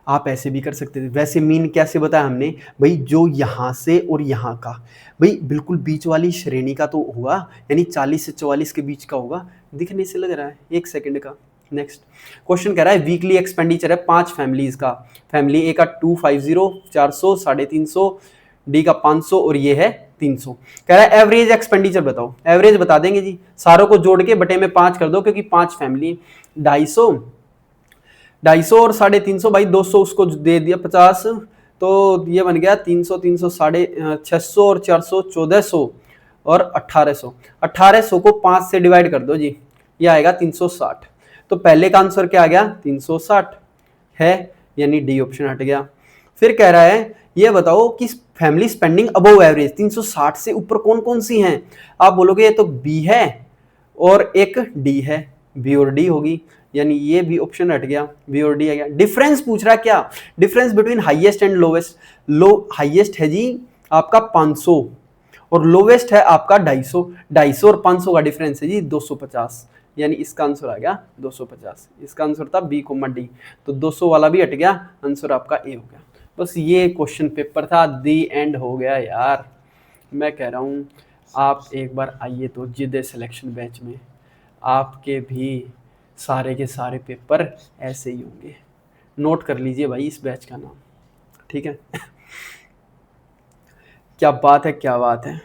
आप ऐसे भी कर सकते थे। वैसे मीन कैसे बताया हमने भाई, जो यहाँ से और यहाँ का भाई बिल्कुल बीच वाली श्रेणी का तो होगा, यानी 40 से 44 के बीच का होगा, दिखने से लग रहा है। एक सेकंड का। नेक्स्ट क्वेश्चन कह रहा है वीकली एक्सपेंडिचर है 5 फैमिलीज का। फैमिली ए का 250, 400, 350, डी का 500 और ये है 300। कह रहा है एवरेज एक्सपेंडिचर बताओ। एवरेज बता देंगे जी, सारों को जोड़ के बटे में 5 कर दो, क्योंकि 5 फैमिली। 250 और 350 भाई, 200 उसको दे दिया 50, तो ये बन गया 300, 300 600 और 400 1400 और 1800। 1800 को 5 से डिवाइड कर दो जी, ये आएगा 360। तो पहले का आंसर क्या आ गया 360 है, यानी डी ऑप्शन हट गया। फिर कह रहा है ये बताओ कि फैमिली स्पेंडिंग अबव एवरेज 360 से ऊपर कौन कौन सी हैं। आप बोलोगे ये तो बी है और एक डी है, बी और डी होगी, यानी ये भी ऑप्शन हट गया, बी और डी आ गया। डिफरेंस पूछ रहा है क्या, difference between highest and lowest. Highest है जी आपका 500 और लोवेस्ट है आपका 250। 250 और 500 का डिफरेंस है जी 250, यानी इसका आंसर आ गया 250। इसका आंसर था बी कोमा डी, तो 200 वाला भी हट गया, आंसर आपका ए हो गया। बस ये क्वेश्चन पेपर था, दी एंड हो गया यार। मैं कह रहा हूँ आप एक बार आइए तो जिदे सिलेक्शन बैच में, आपके भी सारे के सारे पेपर ऐसे ही होंगे। नोट कर लीजिए भाई इस बैच का नाम, ठीक है। क्या बात है, क्या बात है।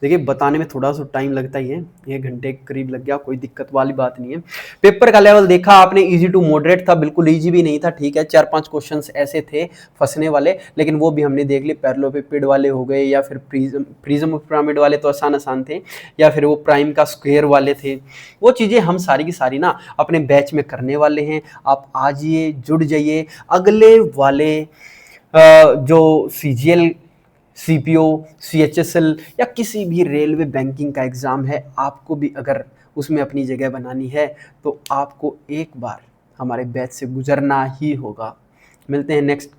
देखिए बताने में थोड़ा सा टाइम लगता ही है, 1 घंटे के करीब लग गया, कोई दिक्कत वाली बात नहीं है। पेपर का लेवल देखा आपने, इजी टू मॉडरेट था, बिल्कुल इजी भी नहीं था, ठीक है। 4-5 क्वेश्चंस ऐसे थे फंसने वाले, लेकिन वो भी हमने देख लिए। पैरेललोपिपेड वाले हो गए, या फिर प्रिज्म पिरामिड वाले तो आसान आसान थे, या फिर वो प्राइम का स्क्वायर वाले थे। वो चीज़ें हम सारी की सारी ना अपने बैच में करने वाले हैं। आप आ जाइए, जुड़ जाइए। अगले वाले जो CGL, CPO, CHSL या किसी भी रेलवे बैंकिंग का एग्ज़ाम है, आपको भी अगर उसमें अपनी जगह बनानी है तो आपको एक बार हमारे बैच से गुजरना ही होगा। मिलते हैं नेक्स्ट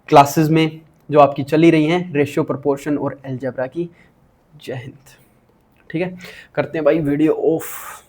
क्लासेस में जो आपकी चली रही हैं, रेशियो, प्रोपोर्शन और अलजेब्रा की। जय हिंद। ठीक है, करते हैं भाई वीडियो ऑफ।